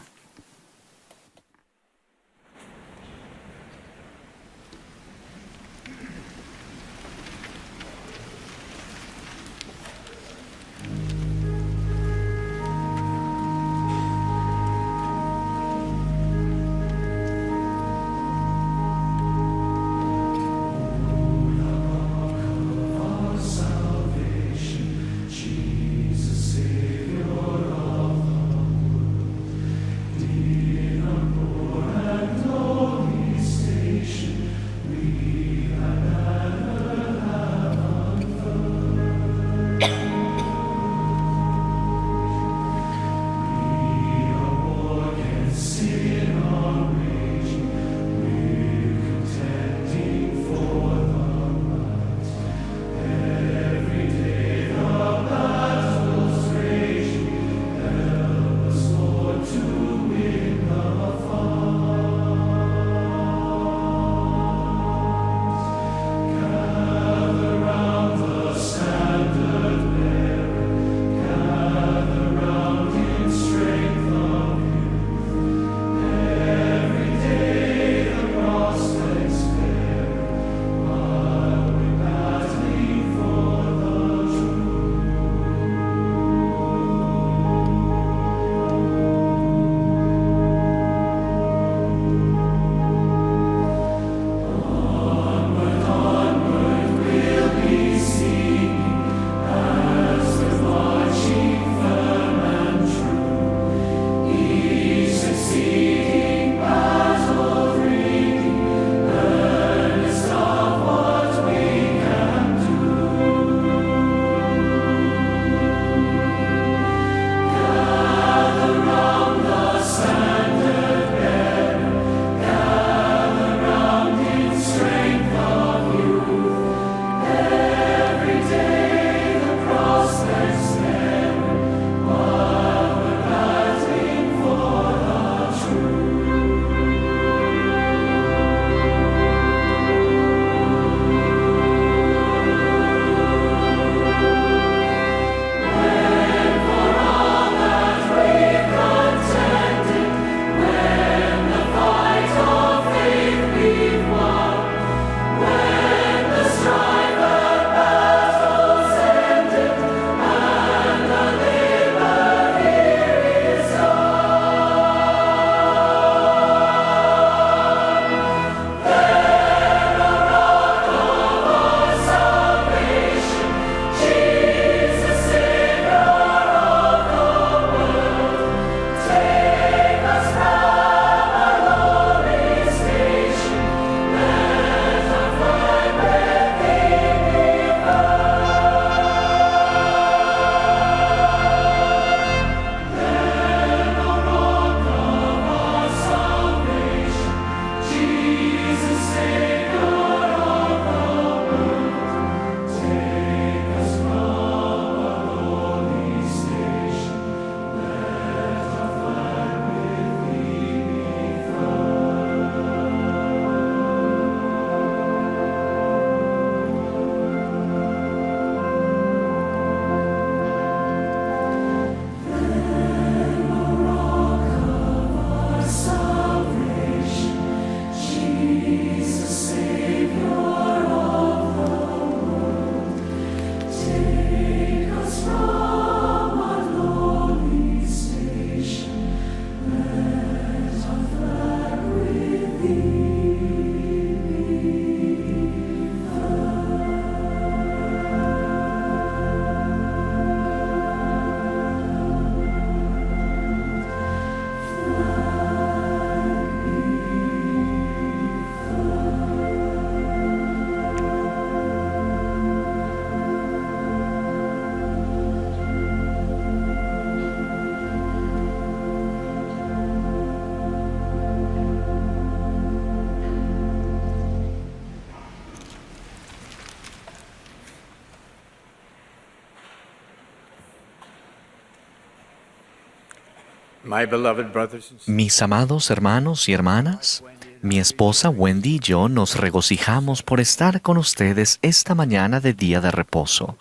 Mis amados hermanos y hermanas, mi esposa Wendy y yo nos regocijamos por estar con ustedes esta mañana de día de reposo.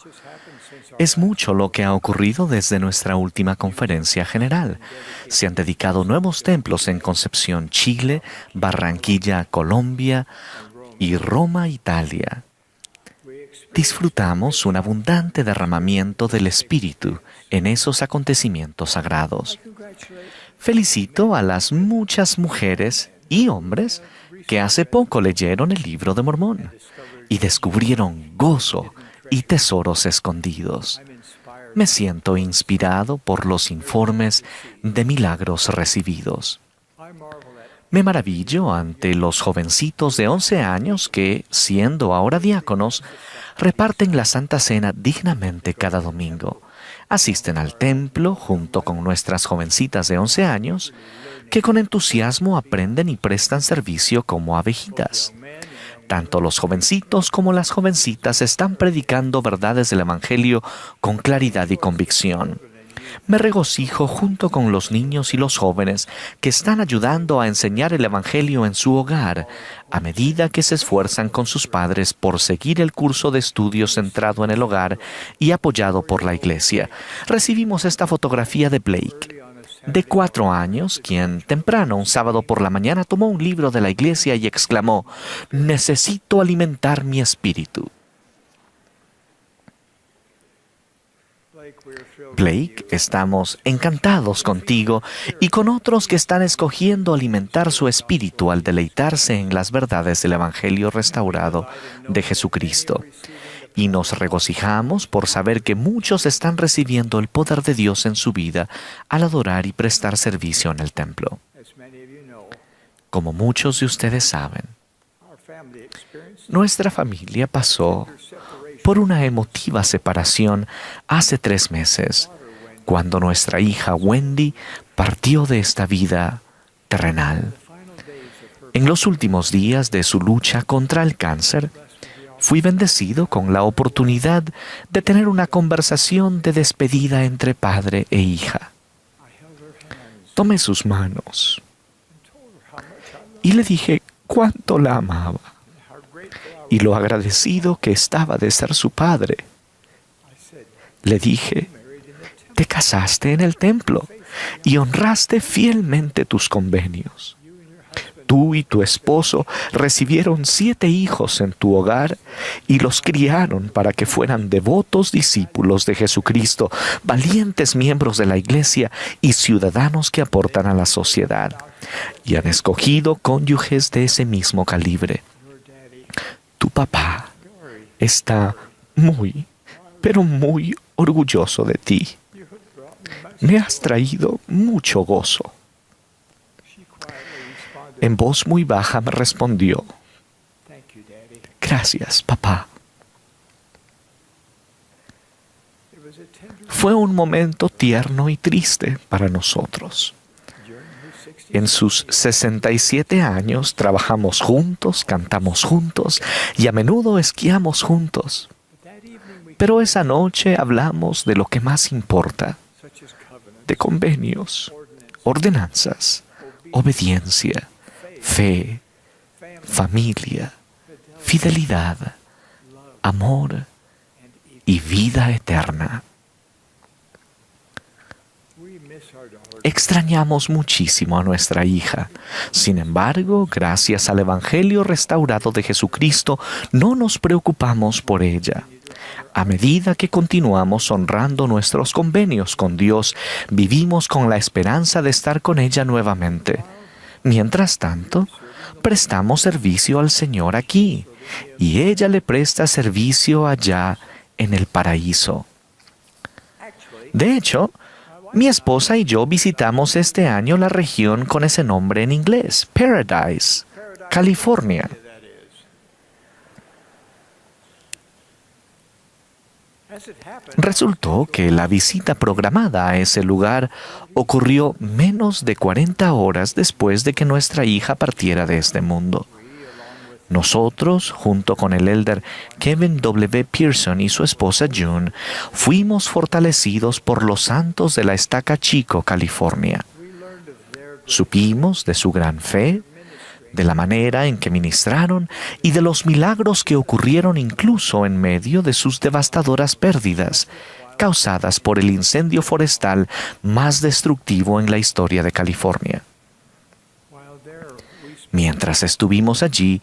Es mucho lo que ha ocurrido desde nuestra última conferencia general. Se han dedicado nuevos templos en Concepción, Chile, Barranquilla, Colombia y Roma, Italia. Disfrutamos un abundante derramamiento del Espíritu en esos acontecimientos sagrados. Felicito a las muchas mujeres y hombres que hace poco leyeron el Libro de Mormón y descubrieron gozo y tesoros escondidos. Me siento inspirado por los informes de milagros recibidos. Me maravillo ante los jovencitos de 11 años que, siendo ahora diáconos, reparten la Santa Cena dignamente cada domingo. Asisten al templo junto con nuestras jovencitas de 11 años, que con entusiasmo aprenden y prestan servicio como abejitas. Tanto los jovencitos como las jovencitas están predicando verdades del Evangelio con claridad y convicción. Me regocijo junto con los niños y los jóvenes que están ayudando a enseñar el Evangelio en su hogar, a medida que se esfuerzan con sus padres por seguir el curso de estudios centrado en el hogar y apoyado por la iglesia. Recibimos esta fotografía de Blake, de 4 años, quien temprano un sábado por la mañana tomó un libro de la iglesia y exclamó: «Necesito alimentar mi espíritu». Blake, estamos encantados contigo y con otros que están escogiendo alimentar su espíritu al deleitarse en las verdades del Evangelio restaurado de Jesucristo. Y nos regocijamos por saber que muchos están recibiendo el poder de Dios en su vida al adorar y prestar servicio en el templo. Como muchos de ustedes saben, nuestra familia pasó por una emotiva separación hace 3 meses, cuando nuestra hija Wendy partió de esta vida terrenal. En los últimos días de su lucha contra el cáncer, fui bendecido con la oportunidad de tener una conversación de despedida entre padre e hija. Tomé sus manos y le dije cuánto la amaba y lo agradecido que estaba de ser su padre. Le dije: te casaste en el templo y honraste fielmente tus convenios. Tú y tu esposo recibieron 7 hijos en tu hogar y los criaron para que fueran devotos discípulos de Jesucristo, valientes miembros de la iglesia y ciudadanos que aportan a la sociedad. Y han escogido cónyuges de ese mismo calibre. Tu papá está muy, pero muy orgulloso de ti. Me has traído mucho gozo. En voz muy baja me respondió: gracias, papá. Fue un momento tierno y triste para nosotros. En sus 67 años trabajamos juntos, cantamos juntos y a menudo esquiamos juntos. Pero esa noche hablamos de lo que más importa, de convenios, ordenanzas, obediencia, fe, familia, fidelidad, amor y vida eterna. Extrañamos muchísimo a nuestra hija. Sin embargo, gracias al Evangelio restaurado de Jesucristo, no nos preocupamos por ella. A medida que continuamos honrando nuestros convenios con Dios, vivimos con la esperanza de estar con ella nuevamente. Mientras tanto, prestamos servicio al Señor aquí, y ella le presta servicio allá en el paraíso. De hecho, mi esposa y yo visitamos este año la región con ese nombre en inglés, Paradise, California. Resultó que la visita programada a ese lugar ocurrió menos de 40 horas después de que nuestra hija partiera de este mundo. Nosotros, junto con el elder Kevin W. Pearson y su esposa June, fuimos fortalecidos por los santos de la Estaca Chico, California. Supimos de su gran fe, de la manera en que ministraron y de los milagros que ocurrieron incluso en medio de sus devastadoras pérdidas, causadas por el incendio forestal más destructivo en la historia de California. Mientras estuvimos allí,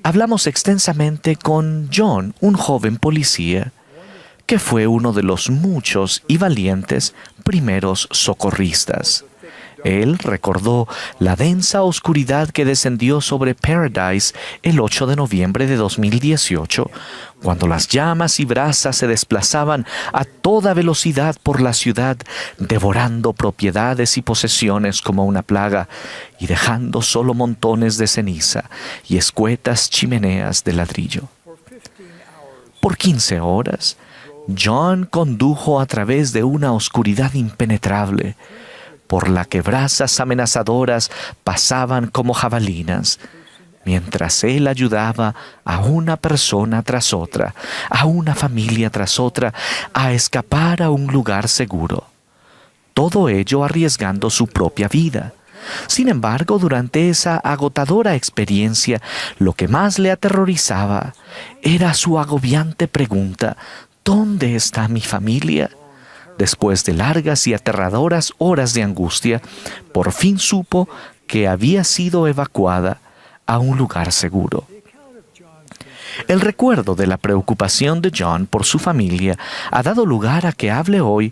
hablamos extensamente con John, un joven policía, que fue uno de los muchos y valientes primeros socorristas. Él recordó la densa oscuridad que descendió sobre Paradise el 8 de noviembre de 2018, cuando las llamas y brasas se desplazaban a toda velocidad por la ciudad, devorando propiedades y posesiones como una plaga y dejando solo montones de ceniza y escuetas chimeneas de ladrillo. Por 15 horas, John condujo a través de una oscuridad impenetrable, por la que brasas amenazadoras pasaban como jabalinas, mientras él ayudaba a una persona tras otra, a una familia tras otra, a escapar a un lugar seguro. Todo ello arriesgando su propia vida. Sin embargo, durante esa agotadora experiencia, lo que más le aterrorizaba era su agobiante pregunta: ¿dónde está mi familia? Después de largas y aterradoras horas de angustia, por fin supo que había sido evacuada a un lugar seguro. El recuerdo de la preocupación de John por su familia ha dado lugar a que hable hoy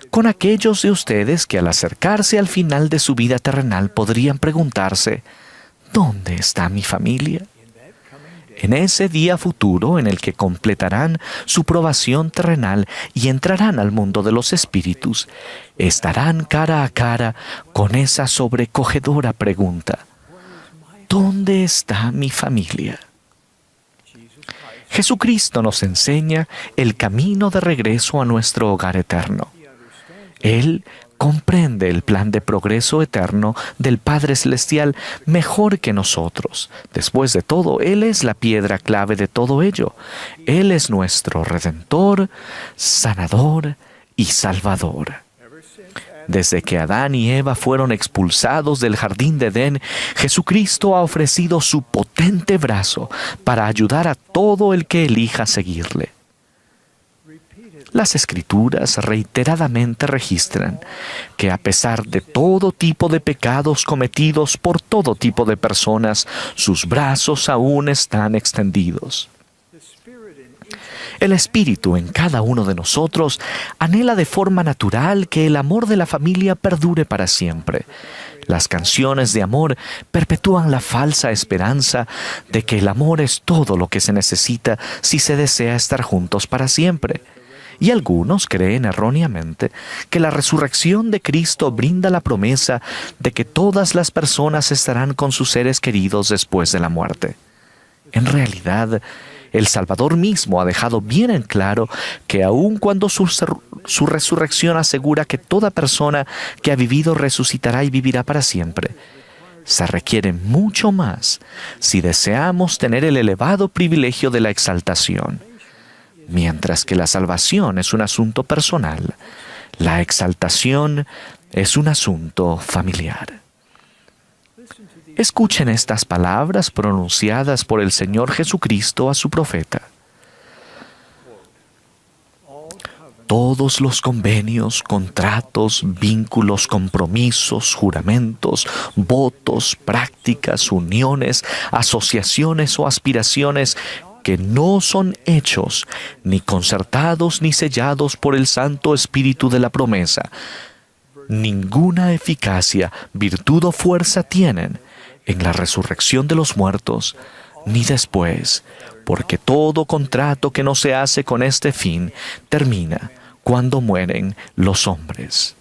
con aquellos de ustedes que al acercarse al final de su vida terrenal podrían preguntarse: ¿dónde está mi familia? En ese día futuro en el que completarán su probación terrenal y entrarán al mundo de los espíritus, estarán cara a cara con esa sobrecogedora pregunta: ¿dónde está mi familia? Jesucristo nos enseña el camino de regreso a nuestro hogar eterno. Él comprende el plan de progreso eterno del Padre Celestial mejor que nosotros. Después de todo, Él es la piedra clave de todo ello. Él es nuestro Redentor, Sanador y Salvador. Desde que Adán y Eva fueron expulsados del jardín de Edén, Jesucristo ha ofrecido su potente brazo para ayudar a todo el que elija seguirle. Las Escrituras reiteradamente registran que a pesar de todo tipo de pecados cometidos por todo tipo de personas, sus brazos aún están extendidos. El Espíritu en cada uno de nosotros anhela de forma natural que el amor de la familia perdure para siempre. Las canciones de amor perpetúan la falsa esperanza de que el amor es todo lo que se necesita si se desea estar juntos para siempre. Y algunos creen erróneamente que la resurrección de Cristo brinda la promesa de que todas las personas estarán con sus seres queridos después de la muerte. En realidad, el Salvador mismo ha dejado bien en claro que aun cuando su resurrección asegura que toda persona que ha vivido resucitará y vivirá para siempre, se requiere mucho más si deseamos tener el elevado privilegio de la exaltación. Mientras que la salvación es un asunto personal, la exaltación es un asunto familiar. Escuchen estas palabras pronunciadas por el Señor Jesucristo a su profeta. Todos los convenios, contratos, vínculos, compromisos, juramentos, votos, prácticas, uniones, asociaciones o aspiraciones que no son hechos, ni concertados ni sellados por el Santo Espíritu de la promesa, ninguna eficacia, virtud o fuerza tienen en la resurrección de los muertos, ni después, porque todo contrato que no se hace con este fin termina cuando mueren los hombres.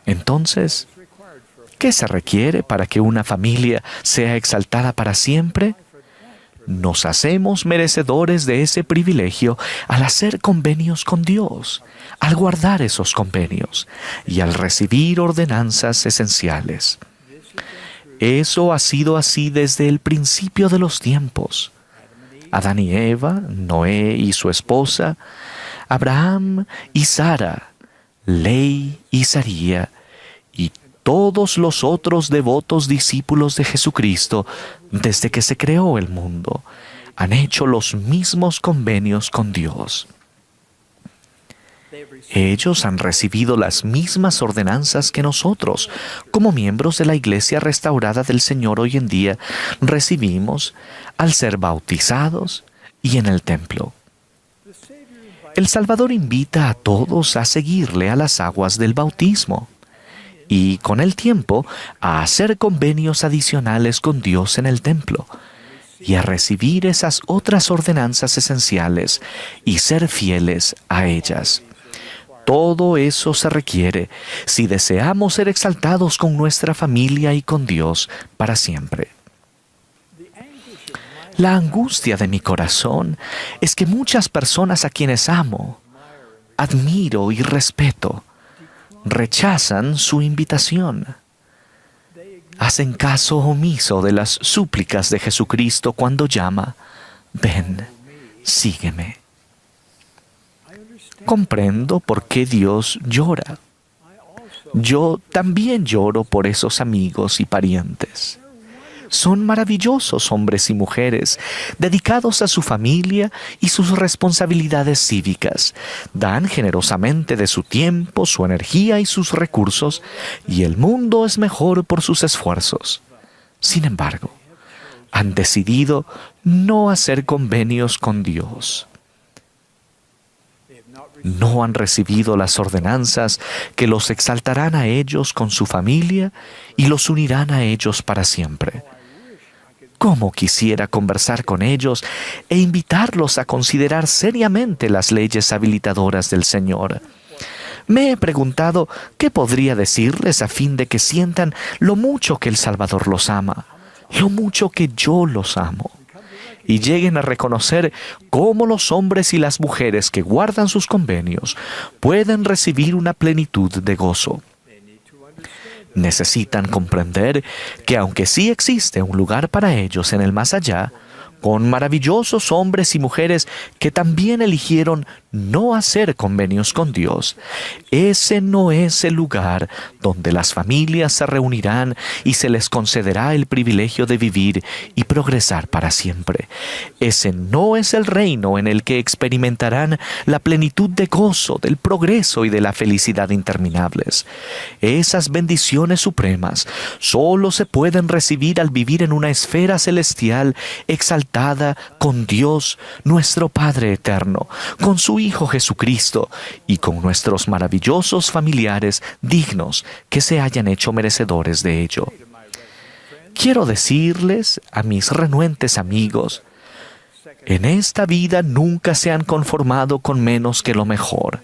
Entonces, ¿qué se requiere para que una familia sea exaltada para siempre? Nos hacemos merecedores de ese privilegio al hacer convenios con Dios, al guardar esos convenios y al recibir ordenanzas esenciales. Eso ha sido así desde el principio de los tiempos. Adán y Eva, Noé y su esposa, Abraham y Sara, Ley y Saría y todos los otros devotos discípulos de Jesucristo desde que se creó el mundo han hecho los mismos convenios con Dios. Ellos han recibido las mismas ordenanzas que nosotros, como miembros de la Iglesia restaurada del Señor hoy en día, recibimos al ser bautizados y en el templo. El Salvador invita a todos a seguirle a las aguas del bautismo y, con el tiempo, a hacer convenios adicionales con Dios en el templo y a recibir esas otras ordenanzas esenciales y ser fieles a ellas. Todo eso se requiere si deseamos ser exaltados con nuestra familia y con Dios para siempre. La angustia de mi corazón es que muchas personas a quienes amo, admiro y respeto, rechazan su invitación. Hacen caso omiso de las súplicas de Jesucristo cuando llama: ven, sígueme. Comprendo por qué Dios llora. Yo también lloro por esos amigos y parientes. Son maravillosos hombres y mujeres, dedicados a su familia y sus responsabilidades cívicas. Dan generosamente de su tiempo, su energía y sus recursos, y el mundo es mejor por sus esfuerzos. Sin embargo, han decidido no hacer convenios con Dios. No han recibido las ordenanzas que los exaltarán a ellos con su familia y los unirán a ellos para siempre. ¿Cómo quisiera conversar con ellos e invitarlos a considerar seriamente las leyes habilitadoras del Señor? Me he preguntado qué podría decirles a fin de que sientan lo mucho que el Salvador los ama, lo mucho que yo los amo, y lleguen a reconocer cómo los hombres y las mujeres que guardan sus convenios pueden recibir una plenitud de gozo. Necesitan comprender que aunque sí existe un lugar para ellos en el más allá, con maravillosos hombres y mujeres que también eligieron no hacer convenios con Dios, ese no es el lugar donde las familias se reunirán y se les concederá el privilegio de vivir y progresar para siempre. Ese no es el reino en el que experimentarán la plenitud de gozo, del progreso y de la felicidad interminables. Esas bendiciones supremas solo se pueden recibir al vivir en una esfera celestial exaltada con Dios, nuestro Padre eterno, con su Hijo Jesucristo y con nuestros maravillosos familiares dignos que se hayan hecho merecedores de ello. Quiero decirles a mis renuentes amigos, en esta vida nunca se han conformado con menos que lo mejor.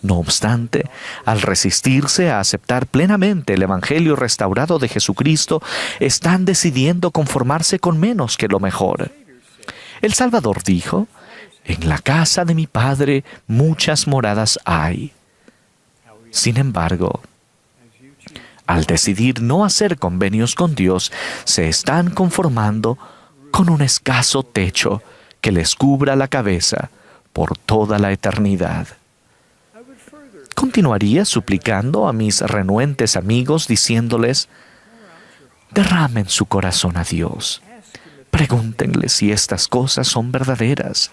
No obstante, al resistirse a aceptar plenamente el Evangelio restaurado de Jesucristo, están decidiendo conformarse con menos que lo mejor. El Salvador dijo: en la casa de mi Padre muchas moradas hay. Sin embargo, al decidir no hacer convenios con Dios, se están conformando con un escaso techo que les cubra la cabeza por toda la eternidad. Continuaría suplicando a mis renuentes amigos diciéndoles: derramen su corazón a Dios. Pregúntenle si estas cosas son verdaderas.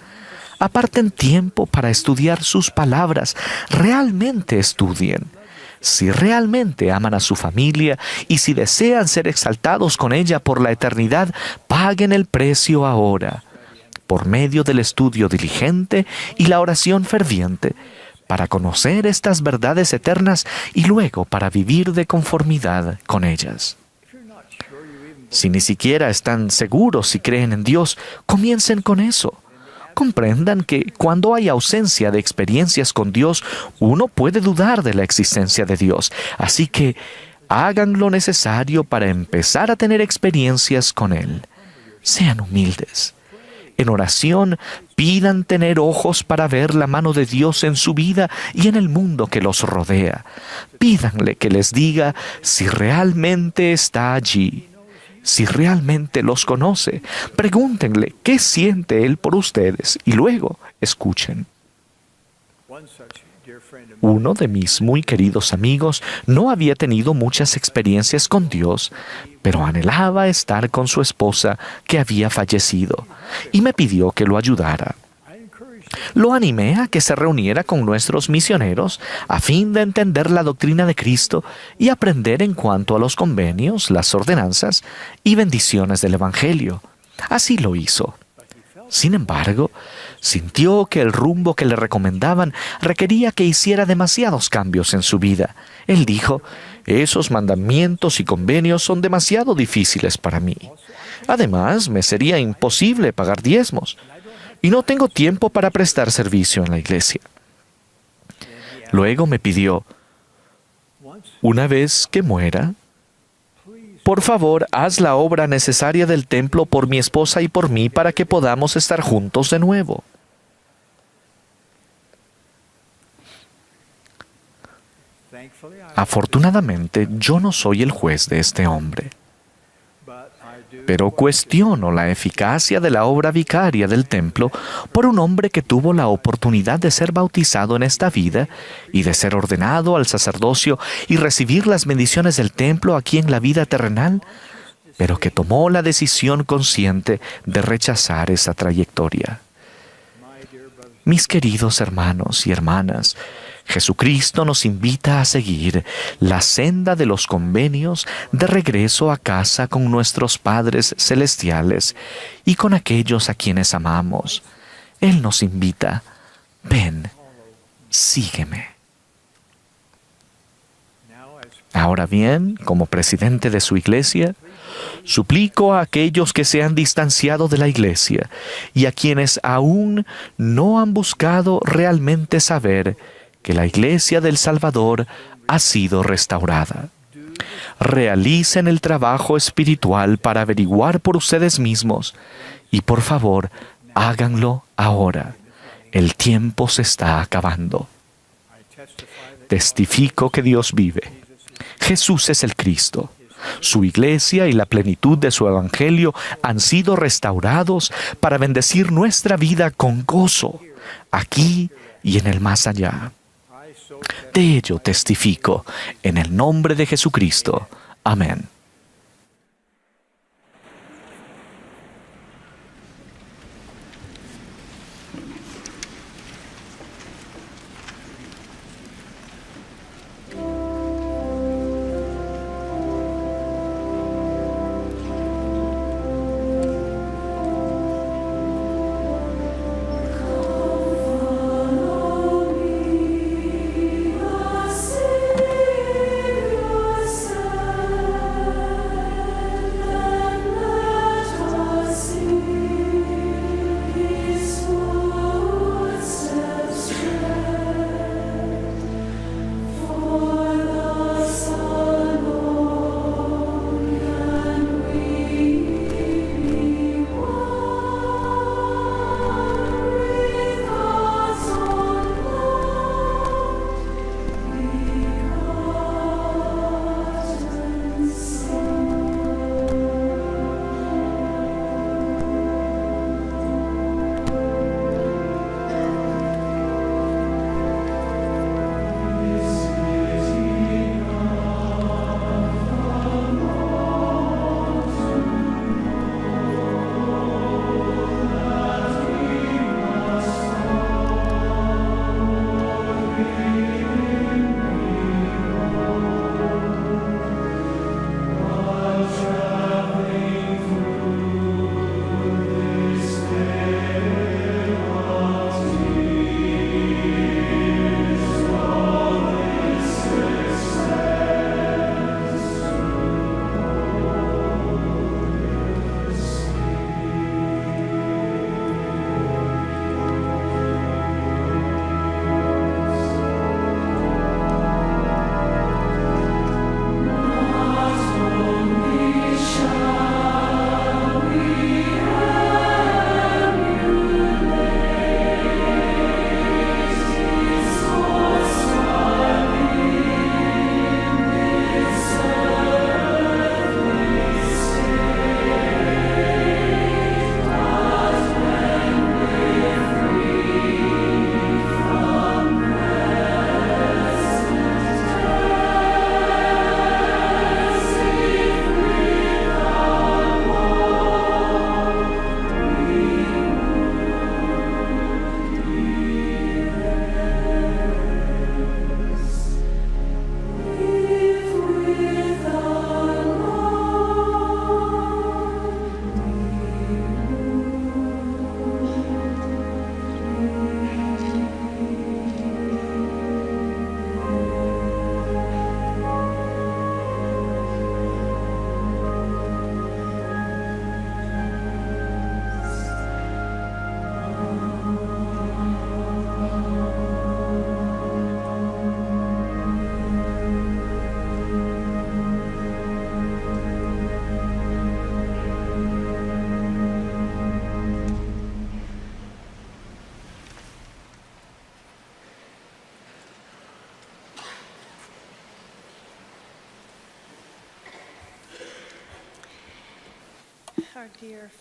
Aparten tiempo para estudiar sus palabras. Realmente estudien. Si realmente aman a su familia y si desean ser exaltados con ella por la eternidad, paguen el precio ahora, por medio del estudio diligente y la oración ferviente, para conocer estas verdades eternas y luego para vivir de conformidad con ellas. Si ni siquiera están seguros si creen en Dios, comiencen con eso. Comprendan que cuando hay ausencia de experiencias con Dios, uno puede dudar de la existencia de Dios. Así que hagan lo necesario para empezar a tener experiencias con Él. Sean humildes. En oración, pidan tener ojos para ver la mano de Dios en su vida y en el mundo que los rodea. Pídanle que les diga si realmente está allí. Si realmente los conoce, pregúntenle qué siente Él por ustedes y luego escuchen. Uno de mis muy queridos amigos no había tenido muchas experiencias con Dios, pero anhelaba estar con su esposa que había fallecido y me pidió que lo ayudara. Lo animé a que se reuniera con nuestros misioneros a fin de entender la doctrina de Cristo y aprender en cuanto a los convenios, las ordenanzas y bendiciones del Evangelio. Así lo hizo. Sin embargo, sintió que el rumbo que le recomendaban requería que hiciera demasiados cambios en su vida. Él dijo, esos mandamientos y convenios son demasiado difíciles para mí. Además, me sería imposible pagar diezmos. Y no tengo tiempo para prestar servicio en la iglesia. Luego me pidió, una vez que muera, por favor, haz la obra necesaria del templo por mi esposa y por mí para que podamos estar juntos de nuevo. Afortunadamente, yo no soy el juez de este hombre. Pero cuestiono la eficacia de la obra vicaria del templo por un hombre que tuvo la oportunidad de ser bautizado en esta vida y de ser ordenado al sacerdocio y recibir las bendiciones del templo aquí en la vida terrenal, pero que tomó la decisión consciente de rechazar esa trayectoria. Mis queridos hermanos y hermanas, Jesucristo nos invita a seguir la senda de los convenios de regreso a casa con nuestros padres celestiales y con aquellos a quienes amamos. Él nos invita, ven, sígueme. Ahora bien, como presidente de su iglesia, suplico a aquellos que se han distanciado de la iglesia y a quienes aún no han buscado realmente saber que la Iglesia del Salvador ha sido restaurada. Realicen el trabajo espiritual para averiguar por ustedes mismos y por favor, háganlo ahora. El tiempo se está acabando. Testifico que Dios vive. Jesús es el Cristo. Su iglesia y la plenitud de su evangelio han sido restaurados para bendecir nuestra vida con gozo, aquí y en el más allá. De ello testifico, en el nombre de Jesucristo. Amén.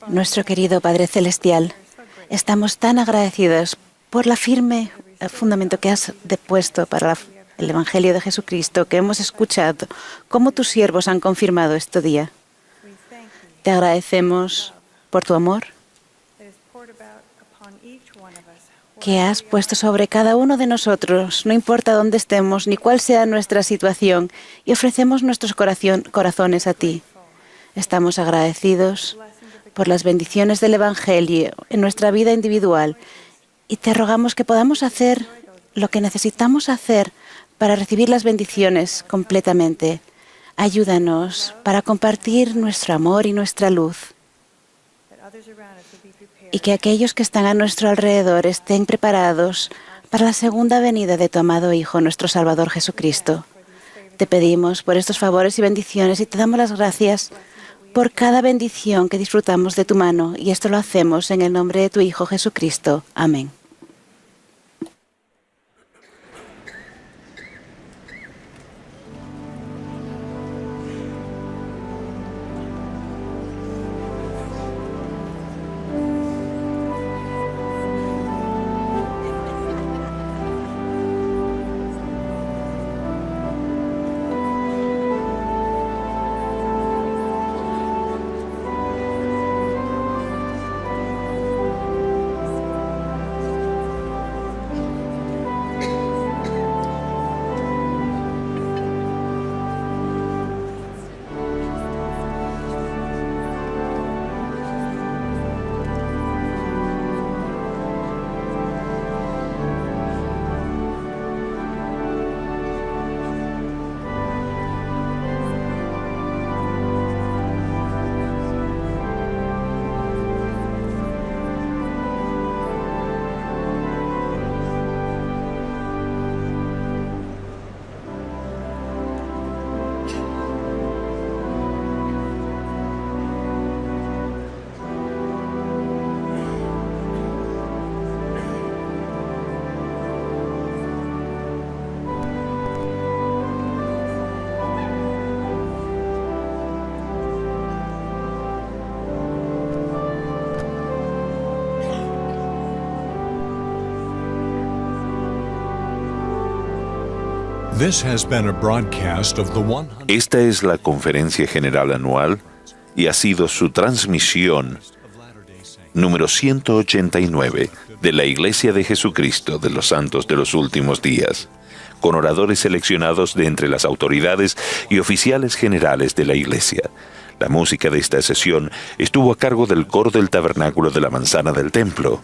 Nuestro querido Padre Celestial, estamos tan agradecidos por la firme fundamento que has depuesto para el Evangelio de Jesucristo que hemos escuchado, cómo tus siervos han confirmado este día. Te agradecemos por tu amor que has puesto sobre cada uno de nosotros, no importa dónde estemos ni cuál sea nuestra situación, y ofrecemos nuestros corazones a ti. Estamos agradecidos por las bendiciones del Evangelio en nuestra vida individual y te rogamos que podamos hacer lo que necesitamos hacer para recibir las bendiciones completamente. Ayúdanos para compartir nuestro amor y nuestra luz y que aquellos que están a nuestro alrededor estén preparados para la segunda venida de tu amado Hijo, nuestro Salvador Jesucristo. Te pedimos por estos favores y bendiciones y te damos las gracias por cada bendición que disfrutamos de tu mano, y esto lo hacemos en el nombre de tu Hijo Jesucristo. Amén. Esta es la Conferencia General Anual y ha sido su transmisión número 189 de la Iglesia de Jesucristo de los Santos de los Últimos Días, con oradores seleccionados de entre las autoridades y oficiales generales de la Iglesia. La música de esta sesión estuvo a cargo del coro del Tabernáculo de la Manzana del Templo.